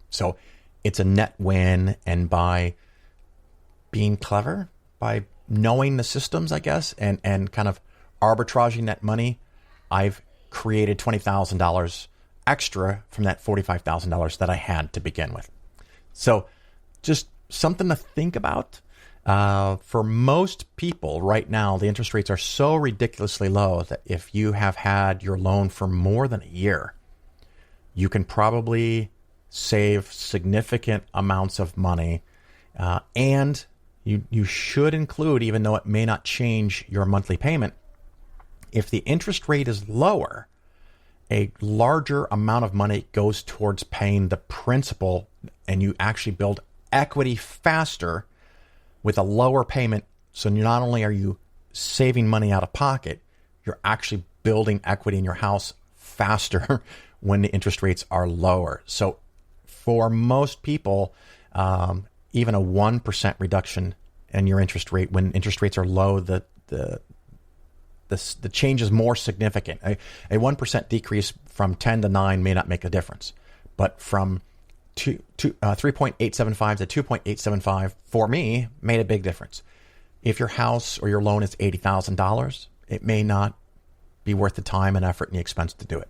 So it's a net win, and by being clever, by knowing the systems, I guess, and kind of arbitraging that money, I've created $20,000 extra from that $45,000 that I had to begin with. So just something to think about. For most people right now, the interest rates are so ridiculously low that if you have had your loan for more than a year, you can probably save significant amounts of money. And you should include, even though it may not change your monthly payment, if the interest rate is lower, a larger amount of money goes towards paying the principal, and you actually build equity faster with a lower payment. So not only are you saving money out of pocket, you're actually building equity in your house faster when the interest rates are lower. So for most people, even a 1% reduction in your interest rate when interest rates are low, the change is more significant. A 1% decrease from 10 to 9 may not make a difference, but from 3.875 to 2.875 for me made a big difference. If your house or your loan is $80,000, it may not be worth the time and effort and the expense to do it.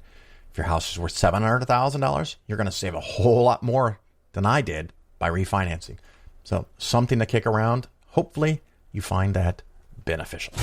If your house is worth $700,000, you're going to save a whole lot more than I did by refinancing. So something to kick around. Hopefully you find that beneficial.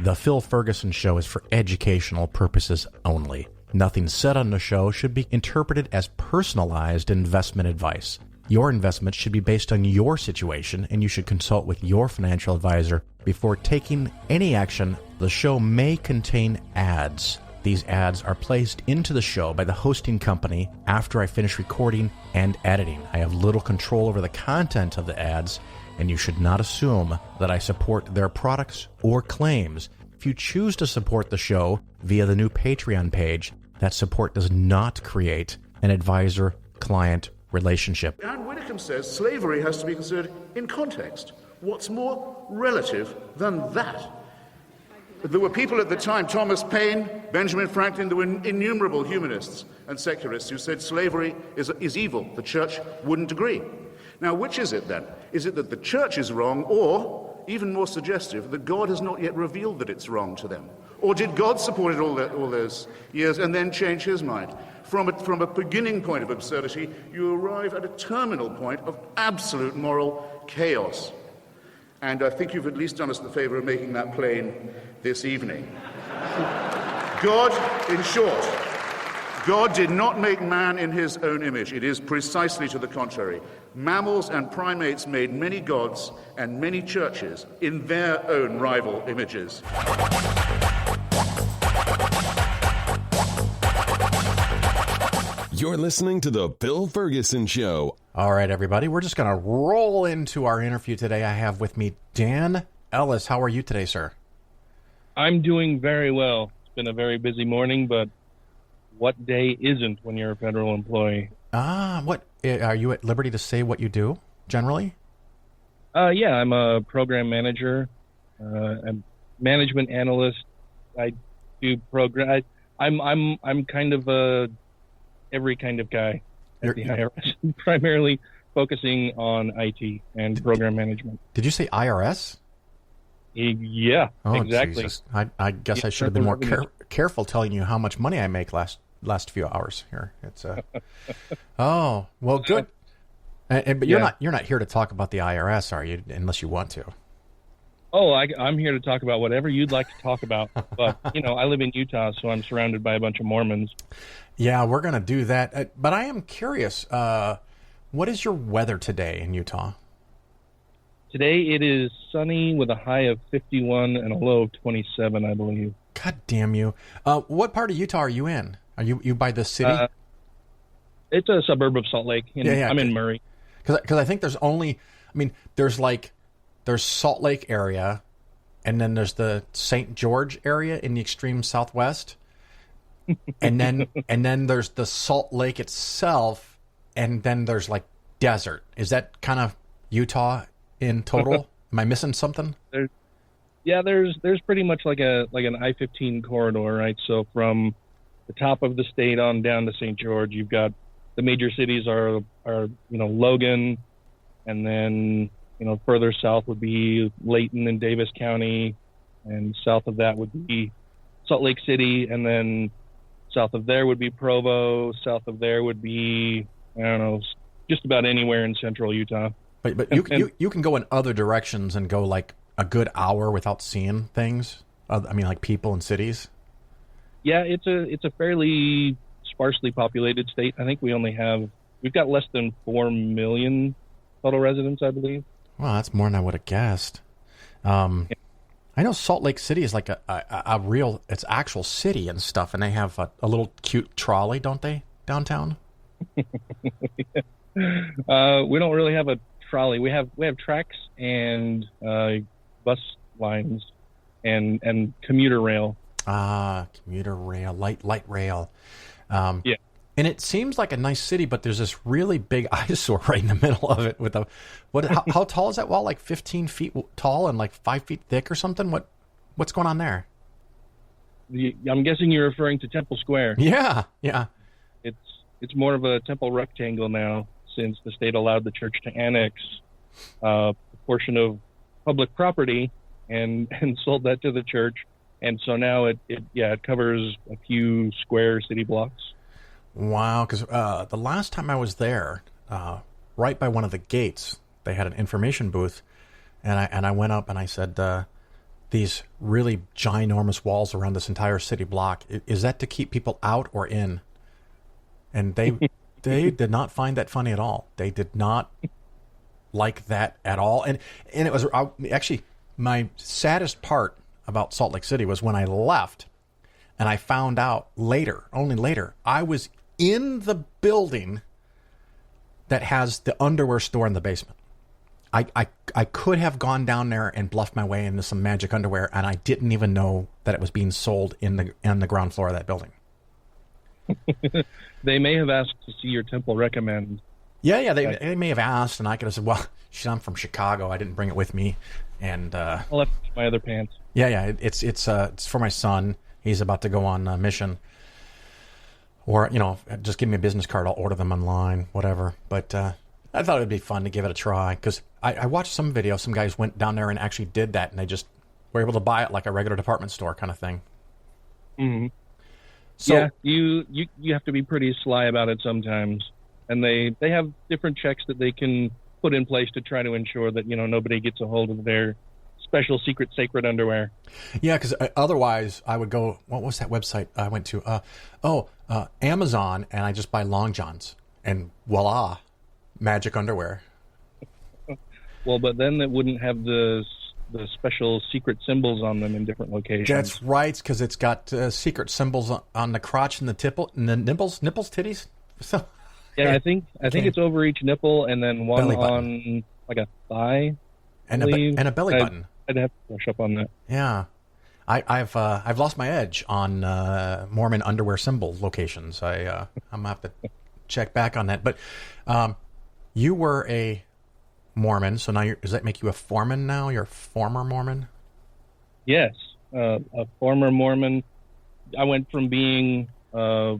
The Phil Ferguson Show is for educational purposes only. Nothing said on the show should be interpreted as personalized investment advice. Your investments should be based on your situation, and you should consult with your financial advisor before taking any action. The show may contain ads. These ads are placed into the show by the hosting company after I finish recording and editing. I have little control over the content of the ads, and you should not assume that I support their products or claims. If you choose to support the show via the new Patreon page, that support does not create an advisor-client relationship. And Whitcomb says slavery has to be considered in context. What's more relative than that? There were people at the time, Thomas Paine, Benjamin Franklin, there were innumerable humanists and secularists who said slavery is evil. The church wouldn't agree. Now, which is it then? Is it that the church is wrong, or, even more suggestive, that God has not yet revealed that it's wrong to them? Or did God support it all those years and then change his mind? From a beginning point of absurdity, you arrive at a terminal point of absolute moral chaos. And I think you've at least done us the favor of making that plain this evening. God, in short, God did not make man in his own image. It is precisely to the contrary. Mammals and primates made many gods and many churches in their own rival images. You're listening to The Bill Ferguson Show. All right, everybody, we're just going to roll into our interview today. I have with me Dan Ellis. How are you today, sir? I'm doing very well. It's been a very busy morning, but what day isn't when you're a federal employee? What are you at liberty to say what you do generally? Yeah, I'm a program manager, a management analyst. I do program. I'm kind of every kind of guy at the IRS, primarily focusing on IT and program management. Did you say IRS? Yeah, oh, exactly. Jesus. I guess I should have been more careful telling you how much money I make last few hours here. It's oh, well, good. But you're not here to talk about the IRS, are you? Unless you want to. Oh, I'm here to talk about whatever you'd like to talk about. But I live in Utah, so I'm surrounded by a bunch of Mormons. Yeah, we're going to do that. But I am curious. What is your weather today in Utah? Today it is sunny with a high of 51 and a low of 27, I believe. God damn you! What part of Utah are you in? Are you by the city? It's a suburb of Salt Lake. I'm in Murray. Because I think there's Salt Lake area, and then there's the St. George area in the extreme southwest, and then there's the Salt Lake itself, and then there's like desert. Is that kind of Utah in total? Am I missing something? There's pretty much like an I-15 corridor, right? So from the top of the state on down to St. George, you've got the major cities are Logan, and then further south would be Layton and Davis County, and south of that would be Salt Lake City, and then south of there would be Provo. South of there would be just about anywhere in central Utah. But you can go in other directions and go like a good hour without seeing things. I mean, like people and cities. Yeah, it's a fairly sparsely populated state. I think we've got less than 4 million total residents, I believe. Well, that's more than I would have guessed. I know Salt Lake City is like a real, it's actual city and stuff, and they have a little cute trolley, don't they, downtown? We don't really have a trolley. We have tracks and bus lines and commuter rail. Commuter rail, light rail. Yeah. And it seems like a nice city, but there's this really big eyesore right in the middle of it. With how tall is that wall? Like 15 feet tall and like 5 feet thick or something? What's going on there? I'm guessing you're referring to Temple Square. Yeah. It's more of a temple rectangle now, since the state allowed the church to annex a portion of public property and sold that to the church. And so now it covers a few square city blocks. Wow, because the last time I was there, right by one of the gates, they had an information booth, and I went up and I said, these really ginormous walls around this entire city block, is that to keep people out or in? And they did not find that funny at all. They did not like that at all. And it was actually my saddest part about Salt Lake City was when I left and I found out only later, I was in the building that has the underwear store in the basement. I could have gone down there and bluffed my way into some magic underwear, and I didn't even know that it was being sold on the ground floor of that building. They may have asked to see your temple recommend. Yeah, they may have asked, and I could have said, well, I'm from Chicago. I didn't bring it with me. And I left my other pants. Yeah, it's for my son. He's about to go on a mission. Or, just give me a business card. I'll order them online, whatever. But I thought it would be fun to give it a try, because I watched some video. Some guys went down there and actually did that, and they just were able to buy it like a regular department store kind of thing. Mm-hmm. So, yeah, you have to be pretty sly about it sometimes. And they have different checks that they can put in place to try to ensure that, nobody gets a hold of their special secret sacred underwear. Yeah, because otherwise I would go, what was that website I went to? Amazon, and I just buy long johns, and voila, magic underwear. Well, but then it wouldn't have the special secret symbols on them in different locations. That's right, because it's got secret symbols on the crotch and the nipples, titties. So yeah, I think it's over each nipple, and then one on like a thigh, and a belly button. I'd have to brush up on that. Yeah, I've lost my edge on Mormon underwear symbol locations. I'm gonna have to check back on that. But you were a Mormon, so now does that make you a foreman now? You're a former Mormon? Yes, a former Mormon. I went from being a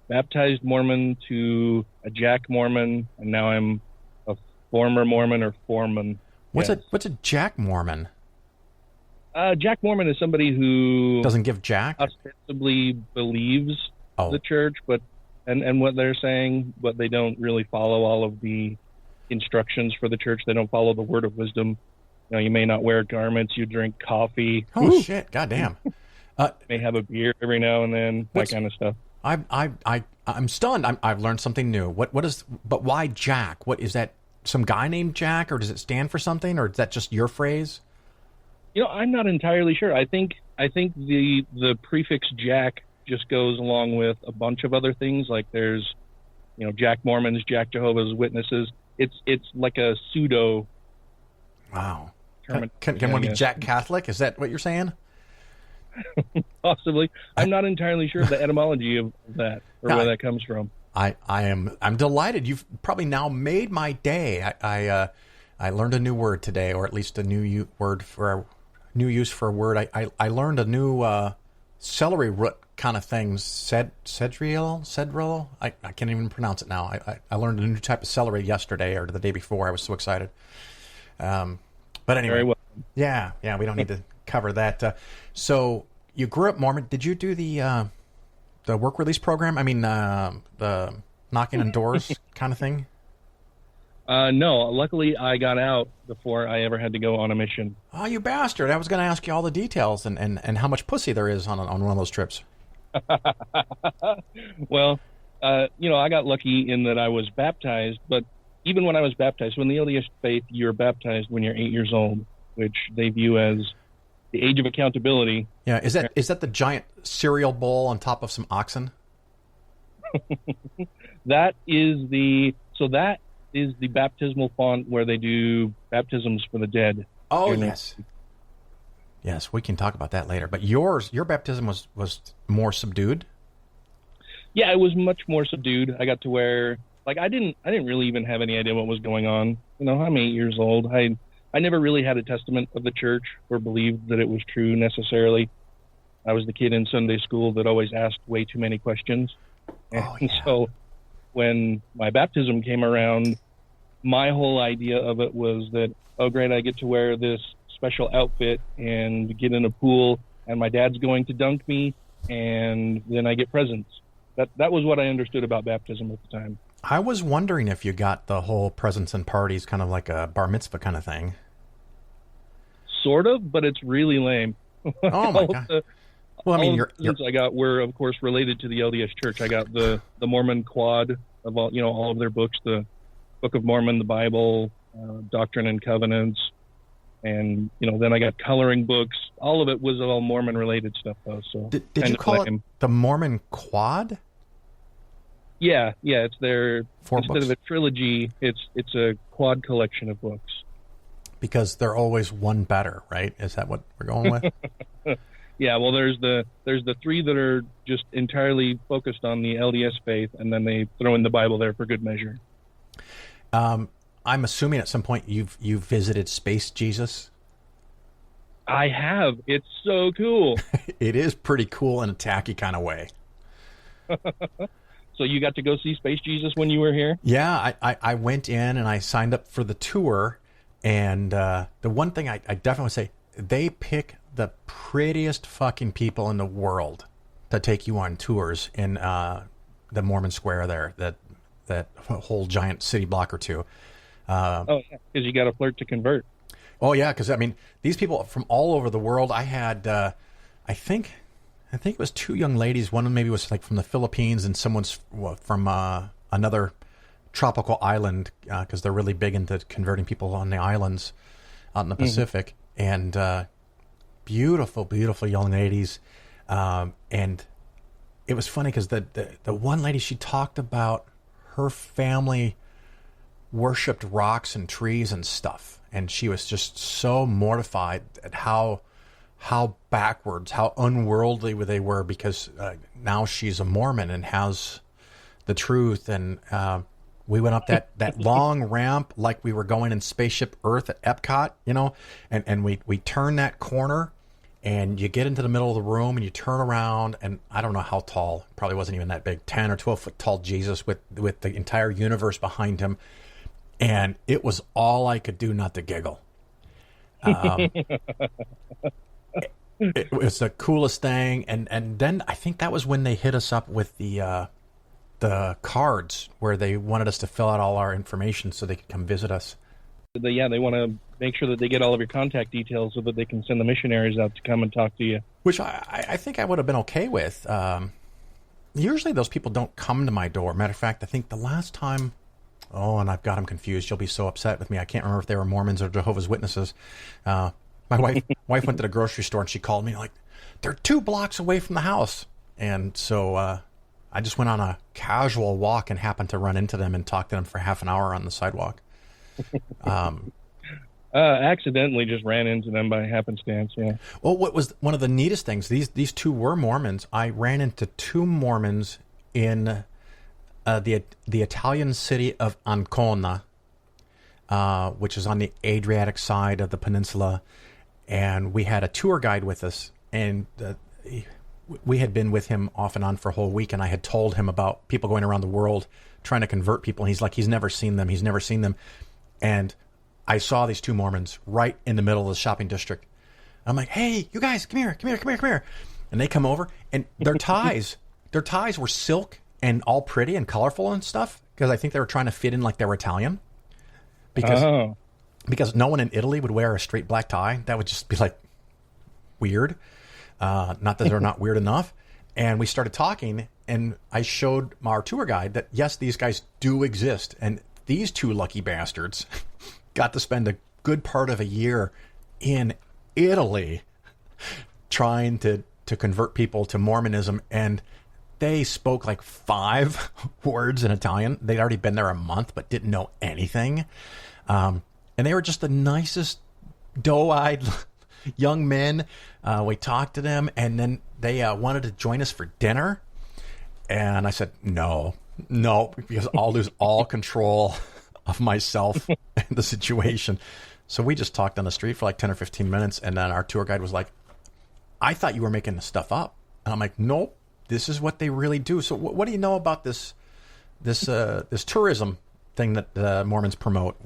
baptized Mormon to a Jack Mormon, and now I'm a former Mormon or foreman. What's a Jack Mormon? Jack Mormon is somebody who doesn't give Jack, ostensibly believes the church, but and what they're saying, but they don't really follow all of the instructions for the church. They don't follow the word of wisdom. You may not wear garments. You drink coffee. Oh shit! Goddamn. May have a beer every now and then. That kind of stuff. I'm stunned. I've learned something new. But why Jack? What is that? Some guy named Jack, or does it stand for something, or is that just your phrase? I'm not entirely sure. I think the prefix Jack just goes along with a bunch of other things. Like there's, Jack Mormons, Jack Jehovah's Witnesses. It's like a pseudo. Wow. Can one be Jack Catholic? Is that what you're saying? Possibly. I'm not entirely sure of the etymology of that or where that comes from. I'm delighted. You've probably now made my day. I learned a new word today, or at least a new use for a word. I learned a new celery root kind of thing. Cedril. I can't even pronounce it now. I learned a new type of celery yesterday or the day before. I was so excited. But anyway, very well. Yeah. We don't need to cover that. So you grew up Mormon. Did you do the work release program? I mean, the knocking on doors kind of thing? No. Luckily, I got out before I ever had to go on a mission. Oh, you bastard. I was going to ask you all the details and how much pussy there is on one of those trips. Well, I got lucky in that I was baptized, but even when I was baptized, when the LDS faith, you're baptized when you're 8 years old, which they view as the age of accountability. Yeah, is that the giant cereal bowl on top of some oxen? That is the baptismal font where they do baptisms for the dead. Oh, yes. Yes, we can talk about that later. But your baptism was more subdued? Yeah, it was much more subdued. I got to where, like, I didn't really even have any idea what was going on. You know, I'm 8 years old. I never really had a testament of the church or believed that it was true necessarily. I was the kid in Sunday school that always asked way too many questions. And so when my baptism came around, my whole idea of it was that, oh, great, I get to wear this special outfit and get in a pool, and my dad's going to dunk me, and then I get presents. That was what I understood about baptism at the time. I was wondering if you got the whole presents and parties kind of like a bar mitzvah kind of thing. Sort of, but it's really lame. Oh, my God. Well, I mean, your presents I got were, of course, related to the LDS Church. I got the Mormon quad of all of their books, the Book of Mormon, the Bible, Doctrine and Covenants, and then I got coloring books. All of it was all Mormon related stuff, though. So did you call it the Mormon quad? Yeah, it's their instead books. of a trilogy, it's a quad collection of books. Because they're always one better, right? Is that what we're going with? Yeah, well, there's the 3 that are just entirely focused on the LDS faith, and then they throw in the Bible there for good measure. I'm assuming at some point you've visited Space Jesus. I have. It's so cool. It is pretty cool in a tacky kind of way. So you got to go see Space Jesus when you were here? Yeah, I went in and I signed up for the tour, and the one thing I definitely say, they pick the prettiest fucking people in the world to take you on tours in the Mormon Square there, that whole giant city block or two. Because you got to flirt to convert. Oh yeah, because I mean, these people from all over the world. I had, I think it was 2 young ladies. One maybe was like from the Philippines, and someone's from another tropical island, because they're really big into converting people on the islands out in the Pacific. And beautiful, beautiful young ladies. And it was funny because the one lady, she talked about her family worshipped rocks and trees and stuff, and she was just so mortified at how backwards, how unworldly they were, because now she's a Mormon and has the truth. And we went up that long ramp like we were going in Spaceship Earth at Epcot, and we turned that corner, and you get into the middle of the room, and you turn around, and I don't know how tall, probably wasn't even that big, 10 or 12 foot tall Jesus with the entire universe behind him. And it was all I could do not to giggle. It was the coolest thing. And then I think that was when they hit us up with the cards where they wanted us to fill out all our information so they could come visit us. They want to make sure that they get all of your contact details so that they can send the missionaries out to come and talk to you. Which I think I would have been okay with. Usually those people don't come to my door. Matter of fact, I think the last time... Oh, and I've got them confused. You'll be so upset with me. I can't remember if they were Mormons or Jehovah's Witnesses. My wife went to the grocery store, and she called me like, they're 2 blocks away from the house. And so I just went on a casual walk and happened to run into them and talk to them for half an hour on the sidewalk. Accidentally just ran into them by happenstance, yeah. Well, what was one of the neatest things, these 2 were Mormons. I ran into 2 Mormons in... the Italian city of Ancona, which is on the Adriatic side of the peninsula, and we had a tour guide with us, and we had been with him off and on for a whole week, and I had told him about people going around the world trying to convert people, and he's like, he's never seen them, and I saw these 2 Mormons right in the middle of the shopping district. I'm like, hey, you guys, come here, and they come over, and their ties were silk and all pretty and colorful and stuff, because I think they were trying to fit in like they were Italian. Because no one in Italy would wear a straight black tie. That would just be like weird. Not that they're not weird enough. And we started talking, and I showed our tour guide that, yes, these guys do exist. And these 2 lucky bastards got to spend a good part of a year in Italy trying to convert people to Mormonism. And they spoke like 5 words in Italian. They'd already been there a month, but didn't know anything. And they were just the nicest, doe-eyed young men. We talked to them, and then they wanted to join us for dinner. And I said, no, because I'll lose all control of myself and the situation. So we just talked on the street for like 10 or 15 minutes. And then our tour guide was like, I thought you were making this stuff up. And I'm like, nope, this is what they really do. So what do you know about this tourism thing that the Mormons promote?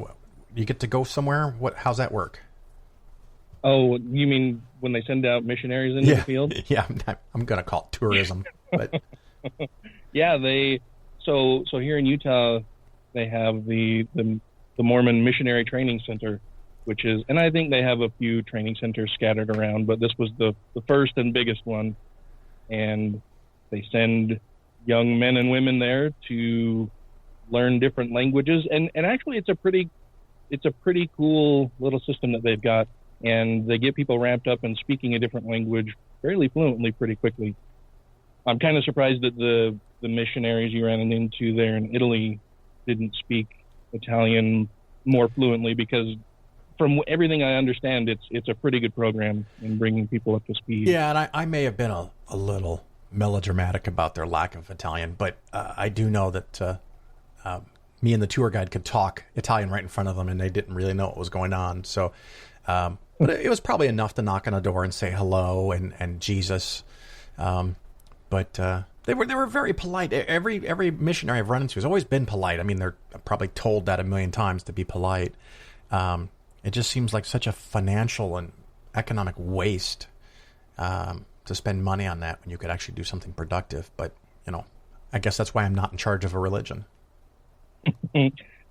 You get to go somewhere? How's that work? Oh, you mean when they send out missionaries into the field? Yeah, I'm going to call it tourism. But yeah, so here in Utah, they have the Mormon Missionary Training Center, which is, and I think they have a few training centers scattered around, but this was the first and biggest one. And they send young men and women there to learn different languages. And actually it's a pretty cool little system that they've got. And they get people ramped up and speaking a different language fairly fluently pretty quickly. I'm kind of surprised that the missionaries you ran into there in Italy didn't speak Italian more fluently, because from everything I understand, it's a pretty good program in bringing people up to speed. Yeah, and I may have been a little melodramatic about their lack of Italian, but I do know that me and the tour guide could talk Italian right in front of them, and they didn't really know what was going on. So, but it was probably enough to knock on a door and say hello and Jesus. But they were very polite. Every missionary I've run into has always been polite. I mean, they're probably told that a million times to be polite. It just seems like such a financial and economic waste to spend money on that when you could actually do something productive. But, I guess that's why I'm not in charge of a religion.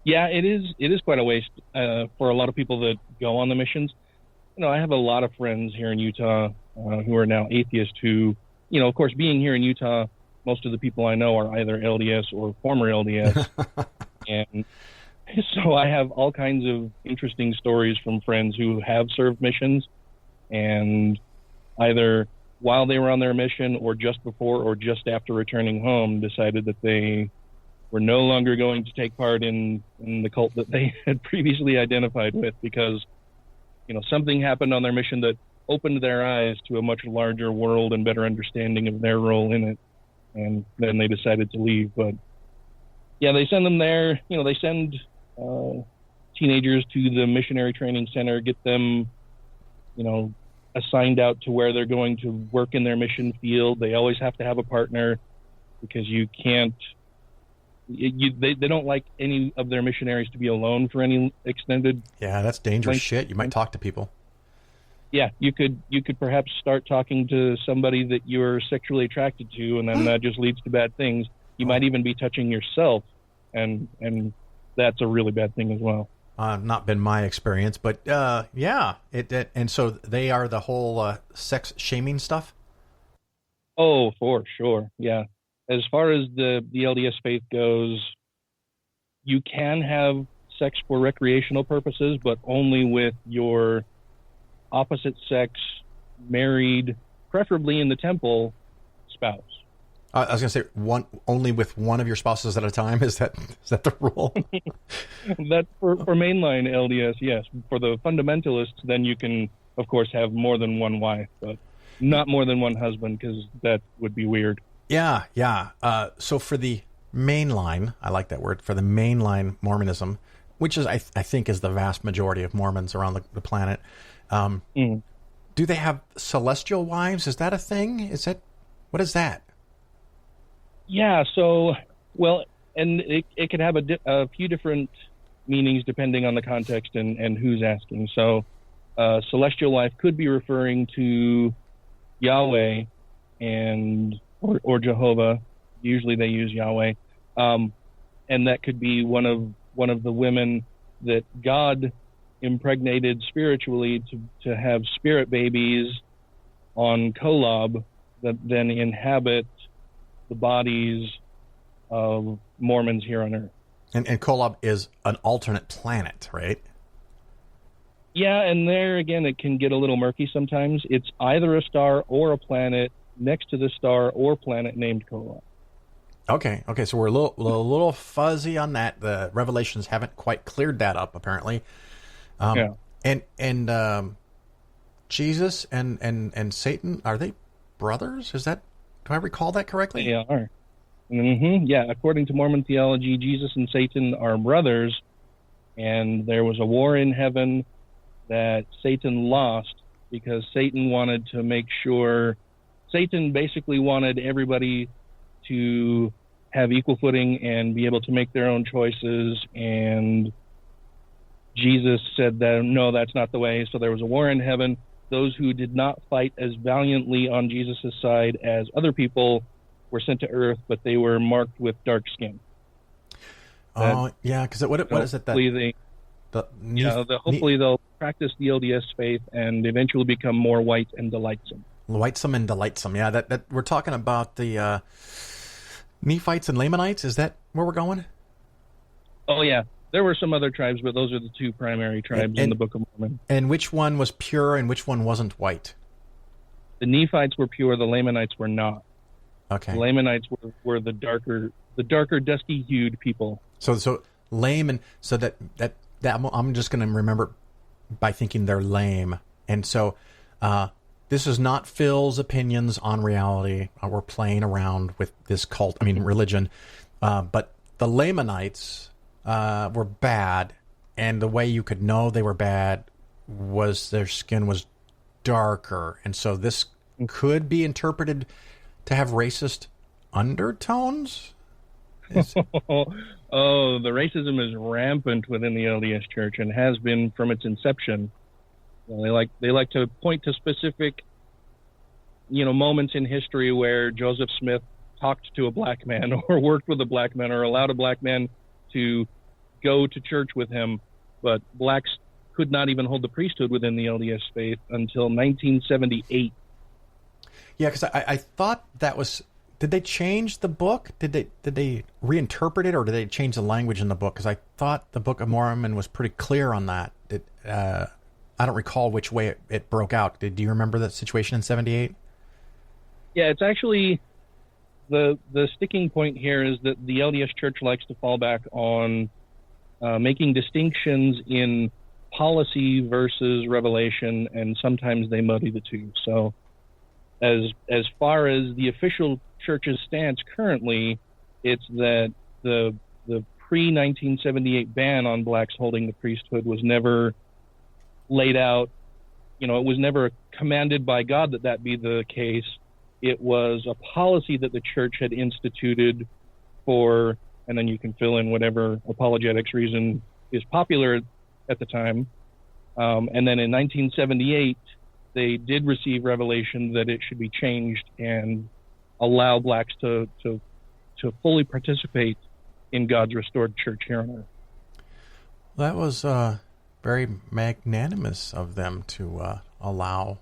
Yeah, it is quite a waste for a lot of people that go on the missions. I have a lot of friends here in Utah who are now atheists who, of course, being here in Utah, most of the people I know are either LDS or former LDS. And so I have all kinds of interesting stories from friends who have served missions, and either while they were on their mission or just before or just after returning home decided that they were no longer going to take part in the cult that they had previously identified with, because something happened on their mission that opened their eyes to a much larger world and better understanding of their role in it, and then they decided to leave. But yeah, they send them there. They send teenagers to the missionary training center, get them assigned out to where they're going to work in their mission field. They always have to have a partner, because you can't they don't like any of their missionaries to be alone for any extended. Yeah, that's dangerous shit. You might talk to people. Yeah, you could perhaps start talking to somebody that you're sexually attracted to, and then that just leads to bad things. You might even be touching yourself, and that's a really bad thing as well. Not been my experience, but yeah, it and so they are the whole sex shaming stuff. Oh, for sure, yeah. As far as the LDS faith goes, you can have sex for recreational purposes, but only with your opposite sex, married, preferably in the temple, spouse. I was going to say only with one of your spouses at a time. Is that the rule? That for mainline LDS, yes. For the fundamentalists, then you can, of course, have more than one wife, but not more than one husband, because that would be weird. Yeah. So for the mainline, I like that word, for the mainline Mormonism, which is I think is the vast majority of Mormons around the planet. Do they have celestial wives? Is that a thing? What is that? Yeah. So, well, and it could have a few different meanings depending on the context and who's asking. So, celestial wife could be referring to Yahweh or Jehovah. Usually they use Yahweh, and that could be one of the women that God impregnated spiritually to have spirit babies on Kolob that then inhabit the bodies of Mormons here on Earth. And Kolob is an alternate planet, right? Yeah, and there again, it can get a little murky sometimes. It's either a star or a planet next to the star or planet named Kolob. Okay, so we're a little fuzzy on that. The revelations haven't quite cleared that up, apparently. Yeah. And Jesus and Satan, are they brothers? Do I recall that correctly? They are. Yeah, according to Mormon theology, Jesus and Satan are brothers, and there was a war in heaven that Satan lost because Satan wanted to make sure. Satan basically wanted everybody to have equal footing and be able to make their own choices, and Jesus said that no, that's not the way. So there was a war in heaven. Those who did not fight as valiantly on Jesus' side as other people were sent to earth, but they were marked with dark skin. Oh, yeah, because what is it that... Hopefully they'll practice the LDS faith and eventually become more white and delightsome. Whitesome and delightsome, yeah. That we're talking about the Nephites and Lamanites. Is that where we're going? Oh, yeah. There were some other tribes, but those are the two primary tribes in the Book of Mormon. And which one was pure and which one wasn't white? The Nephites were pure. The Lamanites were not. Okay. The Lamanites were the darker, dusky-hued people. So lame, and so that I'm just going to remember by thinking they're lame. And so this is not Phil's opinions on reality. We're playing around with this religion. But the Lamanites were bad, and the way you could know they were bad was their skin was darker. And so this could be interpreted to have racist undertones? Oh, the racism is rampant within the LDS Church and has been from its inception. They like to point to specific, moments in history where Joseph Smith talked to a black man or worked with a black man or allowed a black man to go to church with him. But blacks could not even hold the priesthood within the LDS faith until 1978. Yeah, because I thought that was... Did they change the book? Did they reinterpret it, or did they change the language in the book? Because I thought the Book of Mormon was pretty clear on that. I don't recall which way it broke out. Do you remember that situation in 78? Yeah, it's actually the sticking point here is that the LDS Church likes to fall back on making distinctions in policy versus revelation, and sometimes they muddy the two. So as far as the official church's stance currently, it's that the pre-1978 ban on blacks holding the priesthood was never laid out. It was never commanded by God that be the case. It was a policy that the church had instituted for, and then you can fill in whatever apologetics reason is popular at the time. And then in 1978, they did receive revelation that it should be changed and allow blacks to fully participate in God's restored church here on earth. That was very magnanimous of them to allow.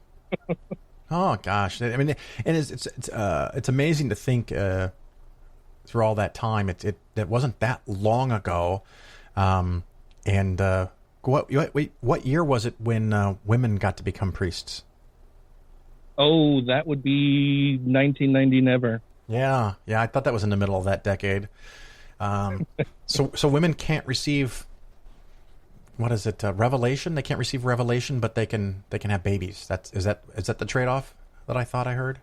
Oh gosh, I mean, and it's amazing to think through all that time. It wasn't that long ago, and what year was it when women got to become priests? Oh, that would be 1990 never. Yeah, I thought that was in the middle of that decade. So women can't receive, what is it, revelation? They can't receive revelation, but they can have babies. Is that the trade-off that I thought I heard?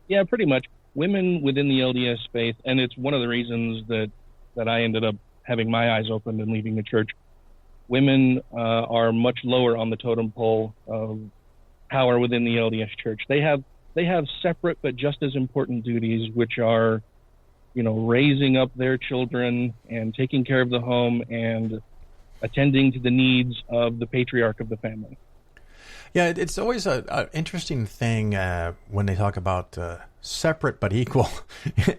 Yeah, pretty much. Women within the LDS faith, and it's one of the reasons that I ended up having my eyes opened and leaving the church. Women are much lower on the totem pole of power within the LDS Church. They have separate but just as important duties, which are, raising up their children and taking care of the home and attending to the needs of the patriarch of the family. Yeah, it's always an interesting thing when they talk about separate but equal.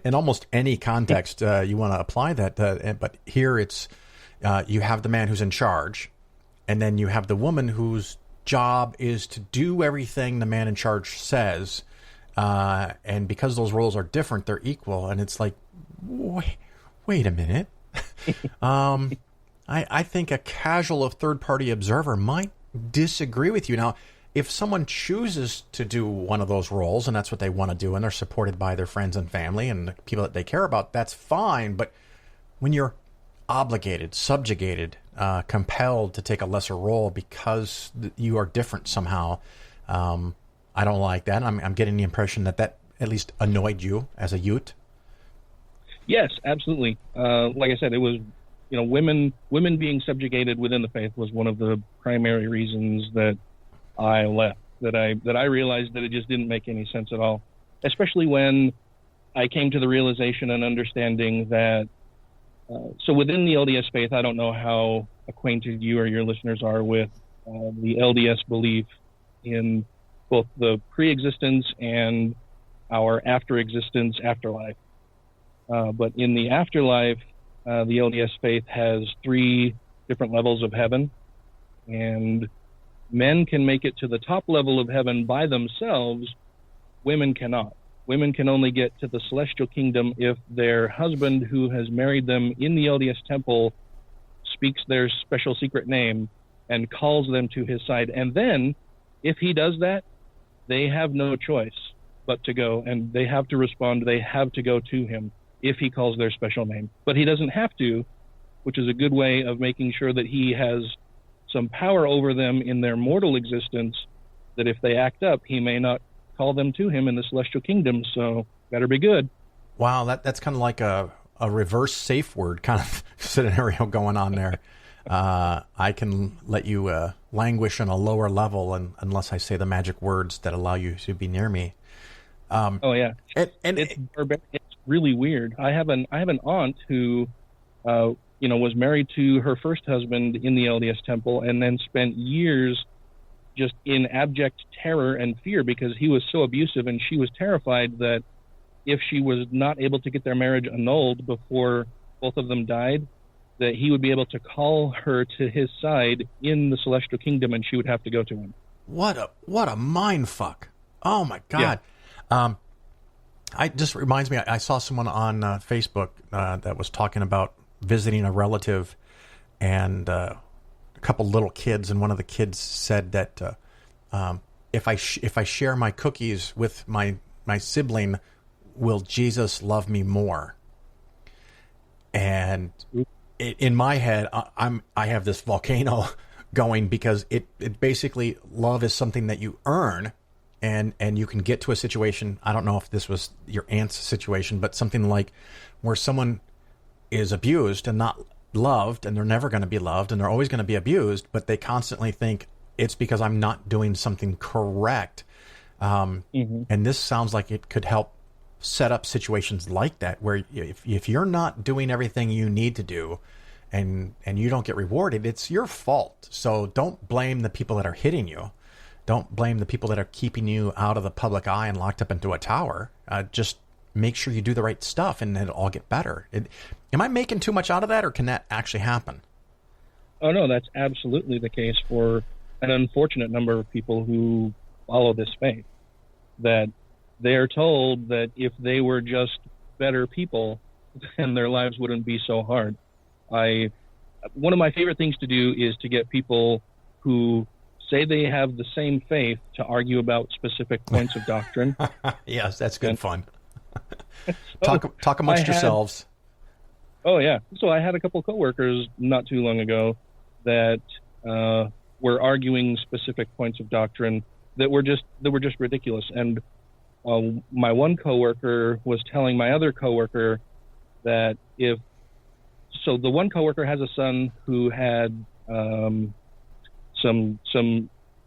In almost any context, you want to apply that. But here it's you have the man who's in charge, and then you have the woman whose job is to do everything the man in charge says. And because those roles are different, they're equal. And it's like, wait a minute. I think a casual third-party observer might disagree with you. Now, if someone chooses to do one of those roles, and that's what they want to do, and they're supported by their friends and family and the people that they care about, that's fine. But when you're obligated, subjugated, compelled to take a lesser role because you are different somehow, I don't like that. I'm getting the impression that at least annoyed you as a Ute. Yes, absolutely. Like I said, it was, women being subjugated within the faith was one of the primary reasons that I left. That I realized that it just didn't make any sense at all, especially when I came to the realization and understanding that. So within the LDS faith, I don't know how acquainted you or your listeners are with the LDS belief in both the pre-existence and our after-existence afterlife. But in the afterlife, the LDS faith has 3 different levels of heaven, and men can make it to the top level of heaven by themselves. Women cannot. Women can only get to the celestial kingdom if their husband, who has married them in the LDS temple, speaks their special secret name and calls them to his side. And then, if he does that, they have no choice but to go, and they have to respond. They have to go to him if he calls their special name. But he doesn't have to, which is a good way of making sure that he has some power over them in their mortal existence, that if they act up, he may not call them to him in the celestial kingdom. So better be good. Wow, that's kind of like a reverse safe word kind of scenario going on there. I can let you languish on a lower level unless I say the magic words that allow you to be near me. Oh yeah, it's really weird. I have an aunt who, was married to her first husband in the LDS temple, and then spent years just in abject terror and fear because he was so abusive, and she was terrified that if she was not able to get their marriage annulled before both of them died, that he would be able to call her to his side in the celestial kingdom, and she would have to go to him. What a mind fuck! Oh my god! Yeah. It just reminds me. I saw someone on Facebook that was talking about visiting a relative, and a couple little kids, and one of the kids said that if I share my cookies with my sibling, will Jesus love me more? And in my head, I have this volcano going because it basically, love is something that you earn, and you can get to a situation. I don't know if this was your aunt's situation, but something like where someone is abused and not loved, and they're never going to be loved, and they're always going to be abused, but they constantly think it's because I'm not doing something correct. And this sounds like it could help set up situations like that, where if you're not doing everything you need to do and you don't get rewarded, it's your fault. So don't blame the people that are hitting you. Don't blame the people that are keeping you out of the public eye and locked up into a tower. Just make sure you do the right stuff, and it'll all get better. Am I making too much out of that, or can that actually happen? Oh, no, that's absolutely the case for an unfortunate number of people who follow this faith, that they're told that if they were just better people, then their lives wouldn't be so hard. One of my favorite things to do is to get people who say they have the same faith to argue about specific points of doctrine. Yes, that's good fun. Talk amongst yourselves. Oh yeah. So I had a couple coworkers not too long ago that were arguing specific points of doctrine that were just ridiculous. And my one coworker was telling my other coworker that the one coworker has a son who had some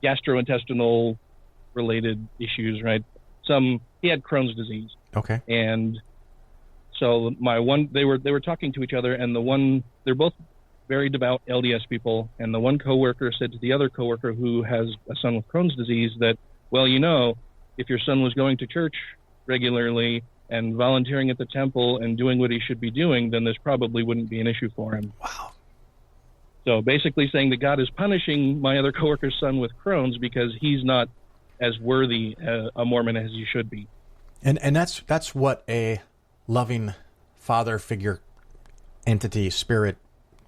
gastrointestinal related issues, right? He had Crohn's disease. Okay. And so they were talking to each other, and they're both very devout LDS people, and the one coworker said to the other coworker who has a son with Crohn's disease that, well, if your son was going to church regularly and volunteering at the temple and doing what he should be doing, then this probably wouldn't be an issue for him. Wow. So basically saying that God is punishing my other coworker's son with Crohn's because he's not as worthy a Mormon as he should be. And that's what a loving father figure, entity, spirit,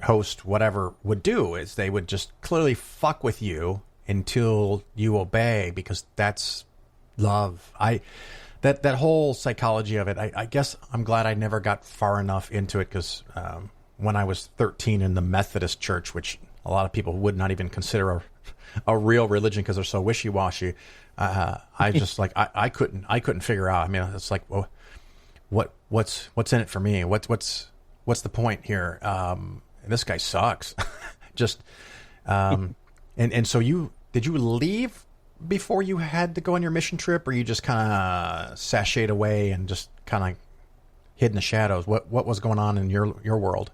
host, whatever would do, is they would just clearly fuck with you until you obey, because that's love. That whole psychology of it, I guess I'm glad I never got far enough into it, because when I was 13 in the Methodist church, which a lot of people would not even consider a real religion because they're so wishy-washy. I just like I couldn't figure out. I mean, it's like, well, what's in it for me? What's the point here? This guy sucks. Just and so did you leave before you had to go on your mission trip, or you just kind of sashayed away and just kind of hid in the shadows? What was going on in your world?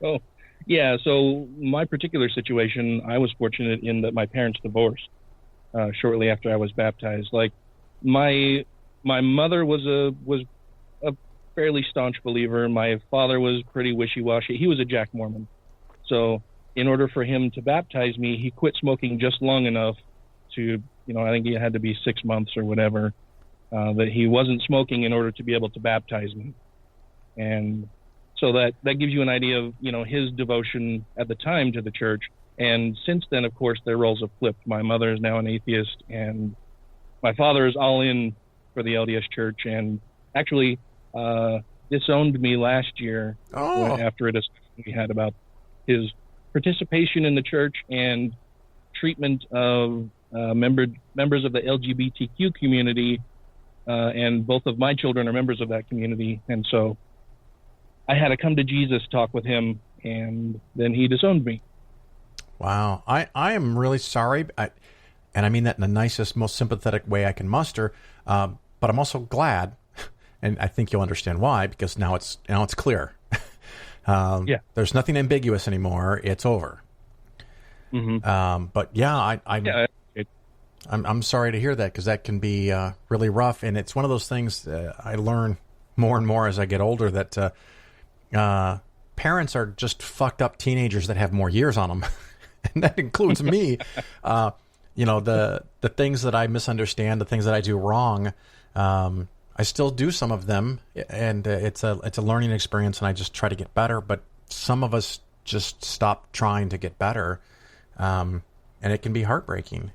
Oh, yeah. So my particular situation, I was fortunate in that my parents divorced shortly after I was baptized. Like my mother was a fairly staunch believer. My father was pretty wishy-washy. He was a Jack Mormon. So in order for him to baptize me, he quit smoking just long enough to, I think it had to be 6 months or whatever, that he wasn't smoking in order to be able to baptize me. And so that gives you an idea of, his devotion at the time to the church. And since then, of course, their roles have flipped. My mother is now an atheist, and my father is all in for the LDS Church, and actually disowned me last year after a discussion we had about his participation in the church and treatment of members of the LGBTQ community, and both of my children are members of that community. And so I had a come to Jesus talk with him, and then he disowned me. Wow. I am really sorry, and I mean that in the nicest, most sympathetic way I can muster, but I'm also glad, and I think you'll understand why, because now it's clear. There's nothing ambiguous anymore. It's over. Mm-hmm. But yeah, I'm sorry to hear that, because that can be really rough. And it's one of those things I learn more and more as I get older, that parents are just fucked up teenagers that have more years on them. And that includes me. The things that I misunderstand, the things that I do wrong, I still do some of them, and it's a learning experience, and I just try to get better. But some of us just stop trying to get better, and it can be heartbreaking.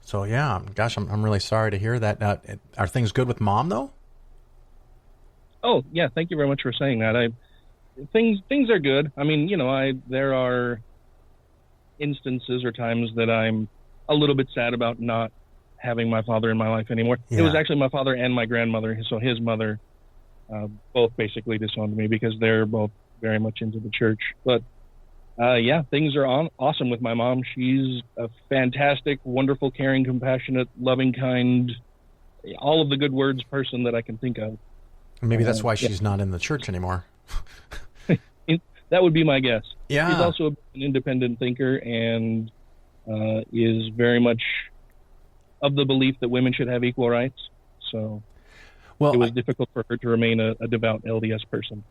So yeah, gosh, I'm really sorry to hear that. Are things good with Mom though? Oh yeah, thank you very much for saying that. Things are good. I mean, there are instances or times that I'm a little bit sad about not having my father in my life anymore. Yeah. It was actually my father and my grandmother, so his mother, both basically disowned me because they're both very much into the church. But things are awesome with my mom. She's a fantastic, wonderful, caring, compassionate, loving, kind, all of the good words person that I can think of. Maybe that's why she's not in the church anymore. That would be my guess. Yeah. She's also an independent thinker and is very much of the belief that women should have equal rights. So it was difficult for her to remain a devout LDS person.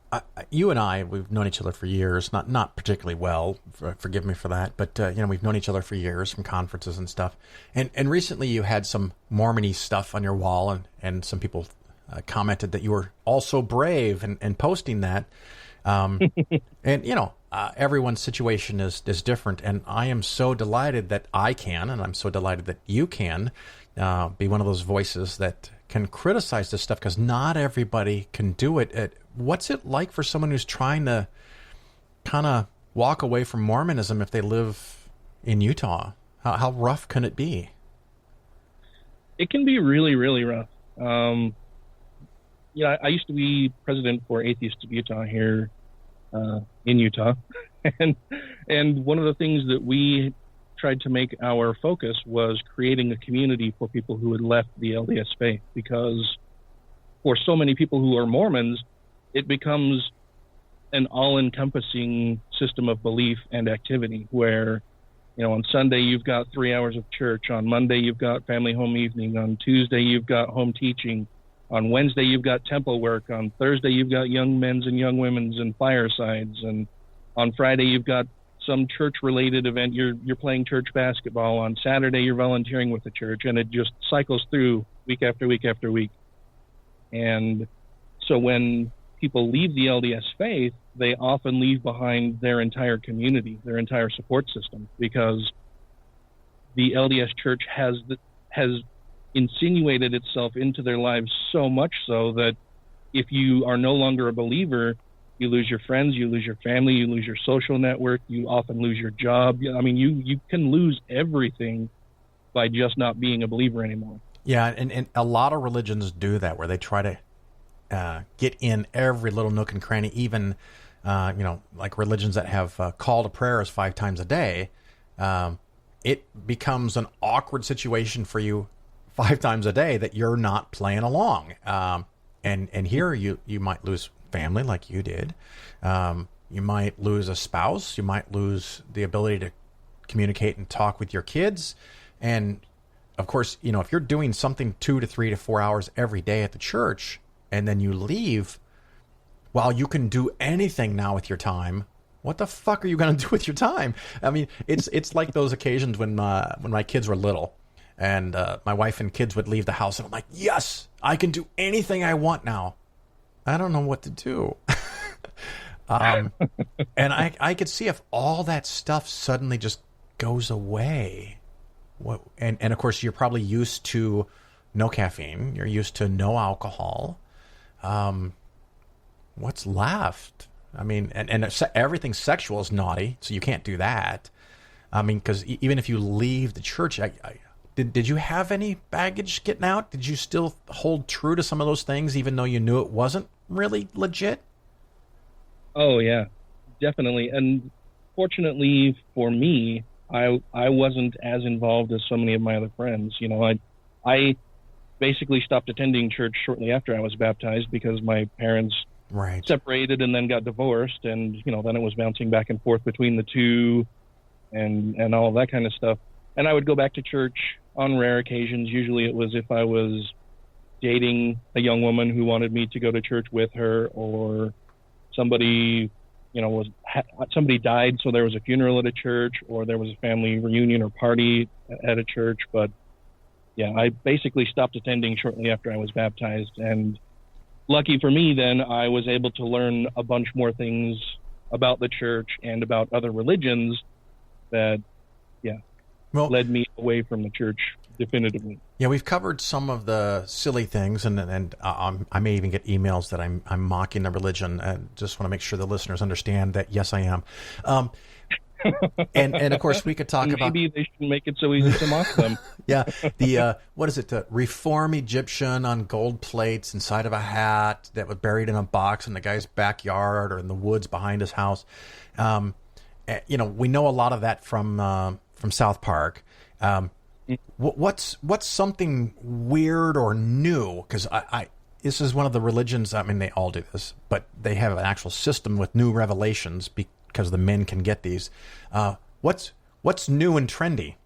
You and we've known each other for years, not particularly well, forgive me for that, but we've known each other for years from conferences and stuff. And recently you had some Mormon-y stuff on your wall, and some people commented that you were also brave and posting that. And everyone's situation is different, and I am so delighted that I can, and I'm so delighted that you can be one of those voices that can criticize this stuff, because not everybody can do it. What's it like for someone who's trying to kind of walk away from Mormonism if they live in Utah? How rough can it be? It can be really, really rough. I used to be president for Atheists of Utah here in Utah. and one of the things that we tried to make our focus was creating a community for people who had left the LDS faith, because for so many people who are Mormons, it becomes an all-encompassing system of belief and activity where, on Sunday you've got 3 hours of church, on Monday you've got family home evening, on Tuesday you've got home teaching, on Wednesday you've got temple work, on Thursday you've got young men's and young women's and firesides, and on Friday you've got some church-related event. You're playing church basketball. On Saturday you're volunteering with the church, and it just cycles through week after week after week. And so when people leave the LDS faith, they often leave behind their entire community, their entire support system, because the LDS church has insinuated itself into their lives so much so that if you are no longer a believer, You lose your friends, you lose your family, you lose your social network, you often lose your job. I mean, you can lose everything by just not being a believer anymore. Yeah, and a lot of religions do that, where they try to get in every little nook and cranny, even, like religions that have call to prayers 5 times a day. It becomes an awkward situation for you 5 times a day that you're not playing along. And here you might lose family like you did. You might lose a spouse. You might lose the ability to communicate and talk with your kids. And of course, if you're doing something 2 to 3 to 4 hours every day at the church, and then you leave, while you can do anything now with your time, what the fuck are you going to do with your time? I mean, it's like those occasions when my kids were little, and my wife and kids would leave the house, and I'm like, yes, I can do anything I want now. I don't know what to do. And I could see if all that stuff suddenly just goes away. And of course, you're probably used to no caffeine. You're used to no alcohol. What's left? I mean, and everything sexual is naughty, so you can't do that. I mean, because even if you leave the church, did you have any baggage getting out? Did you still hold true to some of those things, even though you knew it wasn't really legit? Oh, yeah, definitely. And fortunately for me, I wasn't as involved as so many of my other friends. I basically stopped attending church shortly after I was baptized because my parents separated and then got divorced, and then it was bouncing back and forth between the two, and all of that kind of stuff. And I would go back to church on rare occasions. Usually it was if I was dating a young woman who wanted me to go to church with her, or somebody somebody died, so there was a funeral at a church, or there was a family reunion or party at a church. But yeah, I basically stopped attending shortly after I was baptized, and lucky for me, then I was able to learn a bunch more things about the church and about other religions that, led me away from the church definitively. Yeah, we've covered some of the silly things, and I may even get emails that I'm mocking the religion. I just want to make sure the listeners understand that, yes, I am. And of course, we could talk about... Maybe they shouldn't make it so easy to mock them. Yeah, what is it? The Reform Egyptian on gold plates inside of a hat that was buried in a box in the guy's backyard or in the woods behind his house. We know a lot of that from South Park. What's something weird or new? Because this is one of the religions. I mean, they all do this, but they have an actual system with new revelations because the men can get these. What's new and trendy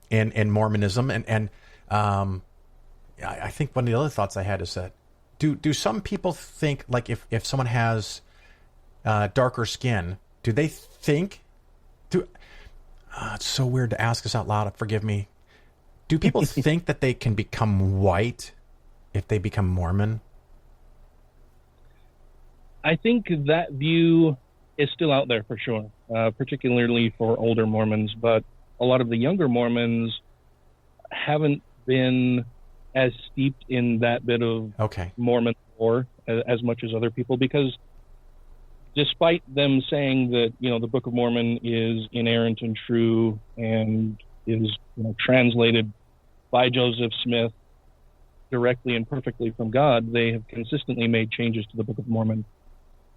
in Mormonism? And I think one of the other thoughts I had is that do some people think, like, if someone has darker skin, do they think? It's so weird to ask this out loud. Forgive me. Do people think that they can become white if they become Mormon? I think that view is still out there for sure, particularly for older Mormons. But a lot of the younger Mormons haven't been as steeped in that bit of Mormon lore as much as other people, because despite them saying that, the Book of Mormon is inerrant and true and is translated by Joseph Smith directly and perfectly from God, they have consistently made changes to the Book of Mormon.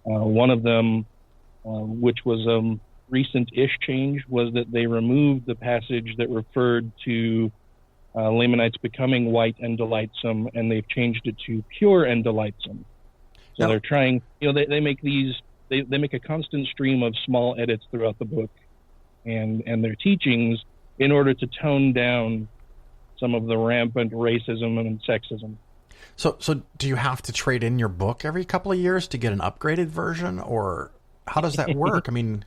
One of them, which was a recent-ish change, was that they removed the passage that referred to Lamanites becoming white and delightsome, and they've changed it to pure and delightsome. So they're trying, they make these, they make a constant stream of small edits throughout the book and their teachings in order to tone down some of the rampant racism and sexism. So do you have to trade in your book every couple of years to get an upgraded version, or how does that work? I mean,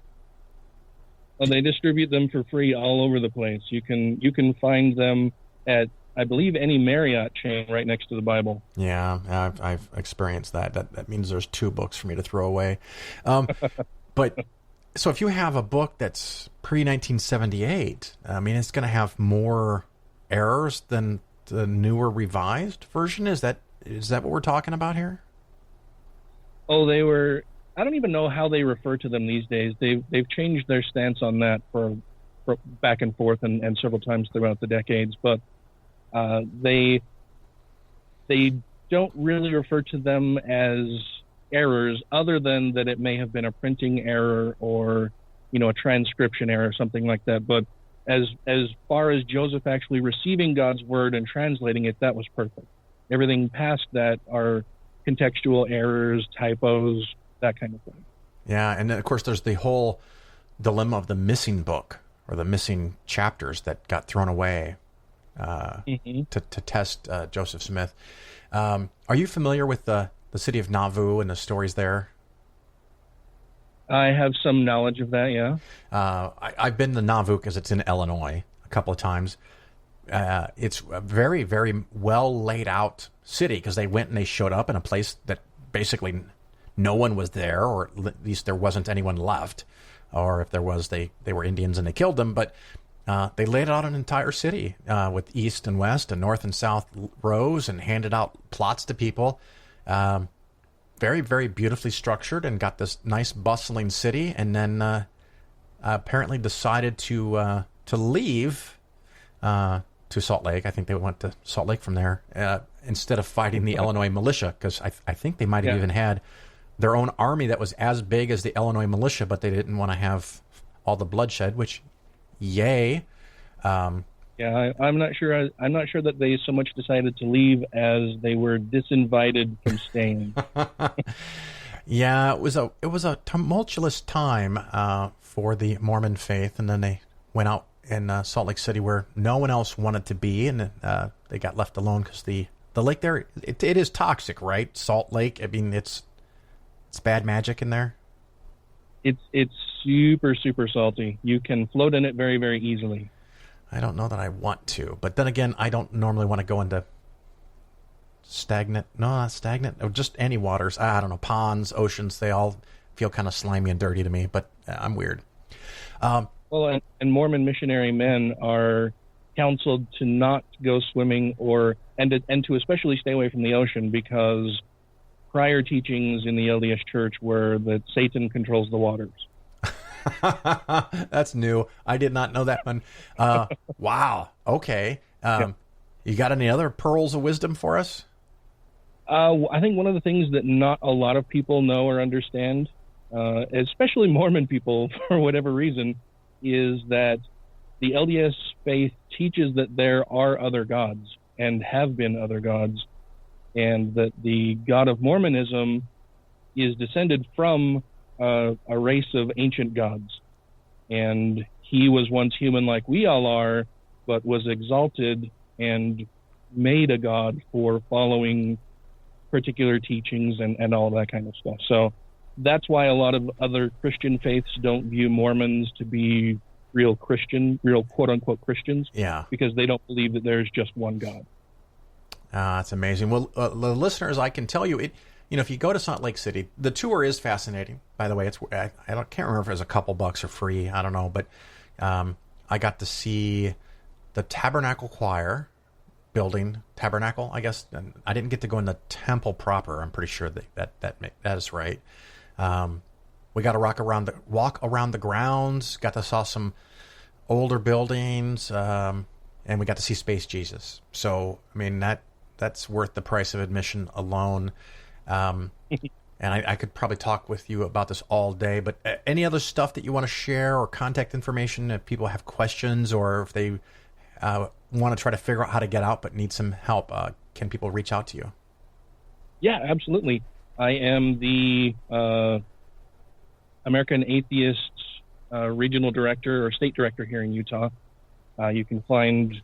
well, they distribute them for free all over the place. You can find them at, I believe, any Marriott chain right next to the Bible. Yeah, I've experienced that. That means there's 2 books for me to throw away. But so if you have a book that's pre-1978, I mean, it's going to have more errors than the newer revised version. Is that what we're talking about here? Oh, they were. I don't even know how they refer to them these days. They've changed their stance on that for back and forth and several times throughout the decades. But they don't really refer to them as errors, other than that it may have been a printing error or a transcription error, something like that. But as far as Joseph actually receiving God's word and translating it, that was perfect. Everything past that are contextual errors, typos, that kind of thing. Yeah, and then, of course, there's the whole dilemma of the missing book or the missing chapters that got thrown away to test Joseph Smith. Are you familiar with the city of Nauvoo and the stories there? I have some knowledge of that, yeah. I've been to Nauvoo because it's in Illinois a couple of times. It's a very, very well laid out city because they went and they showed up in a place that basically no one was there, or at least there wasn't anyone left. Or if there was, they were Indians and they killed them. But they laid out an entire city with east and west and north and south rows and handed out plots to people. Very, very beautifully structured, and got this nice bustling city. And then apparently decided to leave to Salt Lake. I think they went to Salt Lake from there instead of fighting the Illinois militia, because I think they might have even had their own army that was as big as the Illinois militia, but they didn't want to have all the bloodshed, which, yay. I'm not sure. I'm not sure that they so much decided to leave as they were disinvited from staying. Yeah, it was a tumultuous time for the Mormon faith, and then they went out in Salt Lake City where no one else wanted to be, and they got left alone because the lake there, it is toxic, right? Salt Lake. I mean, it's bad magic in there. It's super, super salty. You can float in it very, very easily. I don't know that I want to, but then again, I don't normally want to go into not stagnant, or just any waters. I don't know, ponds, oceans, they all feel kind of slimy and dirty to me, but I'm weird. Well, and Mormon missionary men are counseled to not go swimming and to especially stay away from the ocean, because prior teachings in the LDS Church were that Satan controls the waters. That's new. I did not know that one. Wow. Okay. You got any other pearls of wisdom for us? I think one of the things that not a lot of people know or understand, especially Mormon people for whatever reason, is that the LDS faith teaches that there are other gods and have been other gods, and that the God of Mormonism is descended from a race of ancient gods. And he was once human like we all are, but was exalted and made a god for following particular teachings and all that kind of stuff. So that's why a lot of other Christian faiths don't view Mormons to be real quote-unquote Christians. Yeah. Because they don't believe that there's just one God. That's amazing. Well, the listeners, I can tell you, if you go to Salt Lake City, the tour is fascinating. By the way, I can't remember if it was a couple bucks or free. I don't know, but I got to see the Tabernacle Choir building. Tabernacle, I guess. And I didn't get to go in the temple proper. I'm pretty sure that is right. We got to walk around the grounds. Got to saw some older buildings, and we got to see Space Jesus. So, I mean, that's worth the price of admission alone. And I could probably talk with you about this all day, but any other stuff that you want to share, or contact information if people have questions, or if they want to try to figure out how to get out but need some help, can people reach out to you? Yeah, absolutely. I am the American Atheists regional director or state director here in Utah. You can find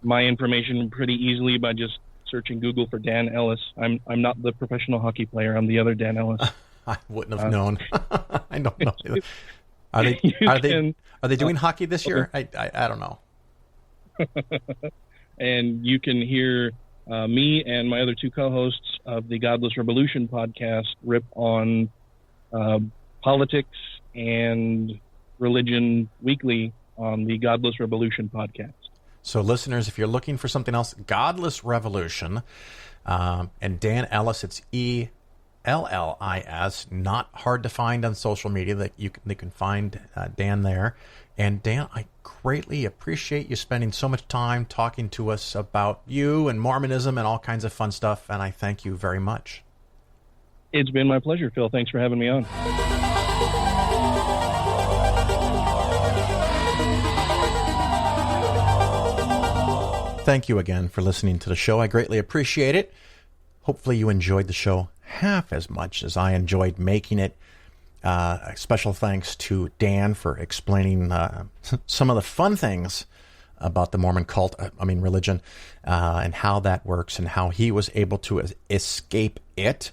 my information pretty easily by just searching Google for Dan Ellis. I'm not the professional hockey player. I'm the other Dan Ellis. I wouldn't have known. I don't know. Are they doing hockey this year? I don't know. And you can hear me and my other two co-hosts of the Godless Revolution podcast rip on politics and religion weekly on the Godless Revolution podcast. So listeners, if you're looking for something else, Godless Revolution, and Dan Ellis, it's Ellis. Not hard to find on social media. That they can find Dan there. And Dan, I greatly appreciate you spending so much time talking to us about you and Mormonism and all kinds of fun stuff. And I thank you very much. It's been my pleasure, Phil. Thanks for having me on. Thank you again for listening to the show. I greatly appreciate it. Hopefully you enjoyed the show half as much as I enjoyed making it. Special thanks to Dan for explaining some of the fun things about the Mormon cult, religion, and how that works and how he was able to escape it.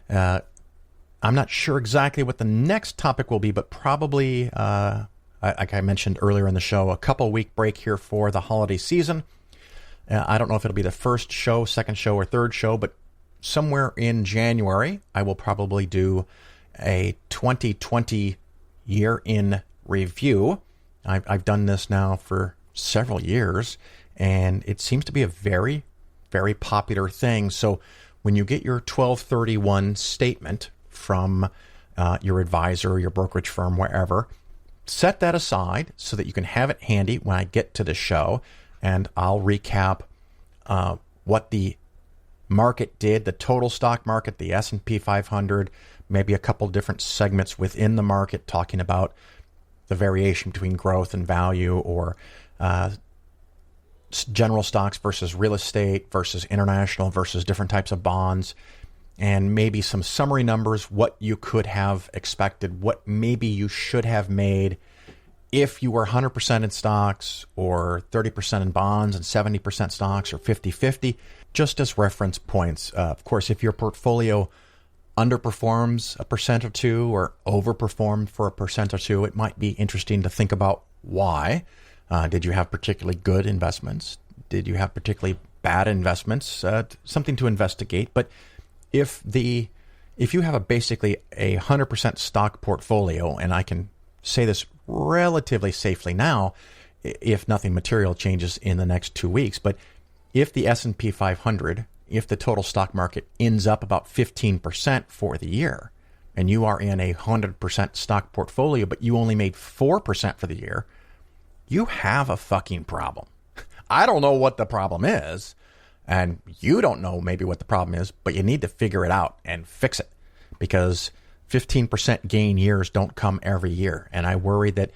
I'm not sure exactly what the next topic will be, but probably, like I mentioned earlier in the show, a couple-week break here for the holiday season. I don't know if it'll be the first show, second show, or third show, but somewhere in January, I will probably do a 2020 year-in review. I've done this now for several years, and it seems to be a very, very popular thing. So when you get your 1231 statement from your advisor, your brokerage firm, wherever, set that aside so that you can have it handy when I get to the show, and I'll recap what the market did, the total stock market, the S&P 500, maybe a couple different segments within the market talking about the variation between growth and value, or general stocks versus real estate versus international versus different types of bonds, and maybe some summary numbers, what you could have expected, what maybe you should have made if you were 100% in stocks or 30% in bonds and 70% stocks or 50-50, just as reference points. Of course, if your portfolio underperforms 1% or 2% or overperformed for 1% or 2%, it might be interesting to think about why. Did you have particularly good investments? Did you have particularly bad investments? Something to investigate. But if you have basically a 100% stock portfolio, and I can say this relatively safely now, if nothing material changes in the next 2 weeks, but if the S&P 500, if the total stock market ends up about 15% for the year, and you are in a 100% stock portfolio, but you only made 4% for the year, you have a fucking problem. I don't know what the problem is, and you don't know maybe what the problem is, but you need to figure it out and fix it, because 15% gain years don't come every year. And I worry that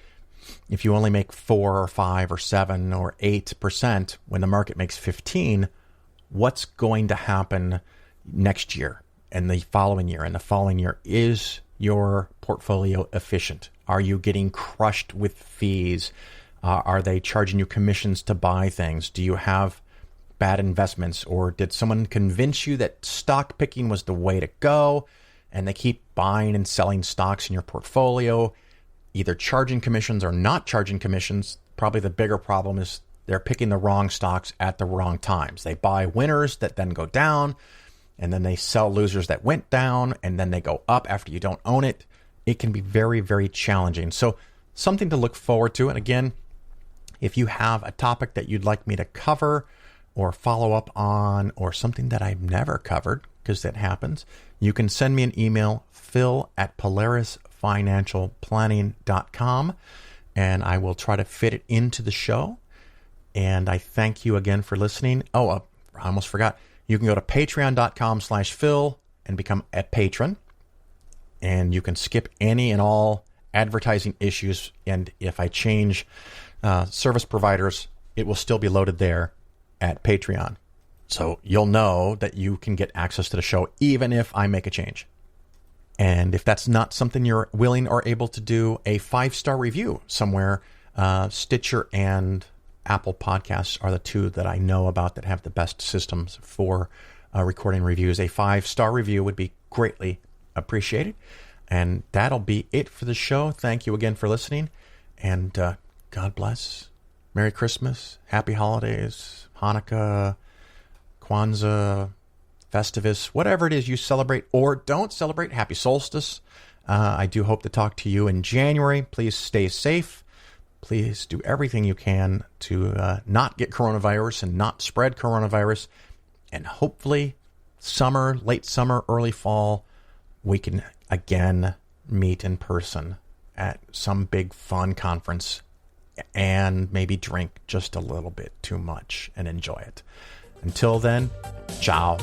if you only make 4 or 5 or 7 or 8% when the market makes 15%, what's going to happen next year and the following year and the following year? Is your portfolio efficient? Are you getting crushed with fees? Are they charging you commissions to buy things? Do you have bad investments? Or did someone convince you that stock picking was the way to go, and they keep buying and selling stocks in your portfolio, either charging commissions or not charging commissions? Probably the bigger problem is they're picking the wrong stocks at the wrong times. They buy winners that then go down, and then they sell losers that went down, and then they go up after you don't own it. It can be very, very challenging. So something to look forward to. And again, if you have a topic that you'd like me to cover or follow up on, or something that I've never covered, because that happens, you can send me an email, phil@polarisfinancialplanning.com, and I will try to fit it into the show. And I thank you again for listening. I almost forgot. You can go to patreon.com/Phil and become a patron. And you can skip any and all advertising issues. And if I change service providers, it will still be loaded there at Patreon. So you'll know that you can get access to the show even if I make a change. And if that's not something you're willing or able to do, a 5-star review somewhere. Stitcher and Apple Podcasts are the two that I know about that have the best systems for recording reviews. A 5-star review would be greatly appreciated. And that'll be it for the show. Thank you again for listening. And God bless. Merry Christmas. Happy holidays. Hanukkah. Kwanzaa. Festivus. Whatever it is you celebrate or don't celebrate. Happy solstice. I do hope to talk to you in January. Please stay safe. Please do everything you can to not get coronavirus and not spread coronavirus. And hopefully summer, late summer, early fall, we can again meet in person at some big fun conference and maybe drink just a little bit too much and enjoy it. Until then, ciao.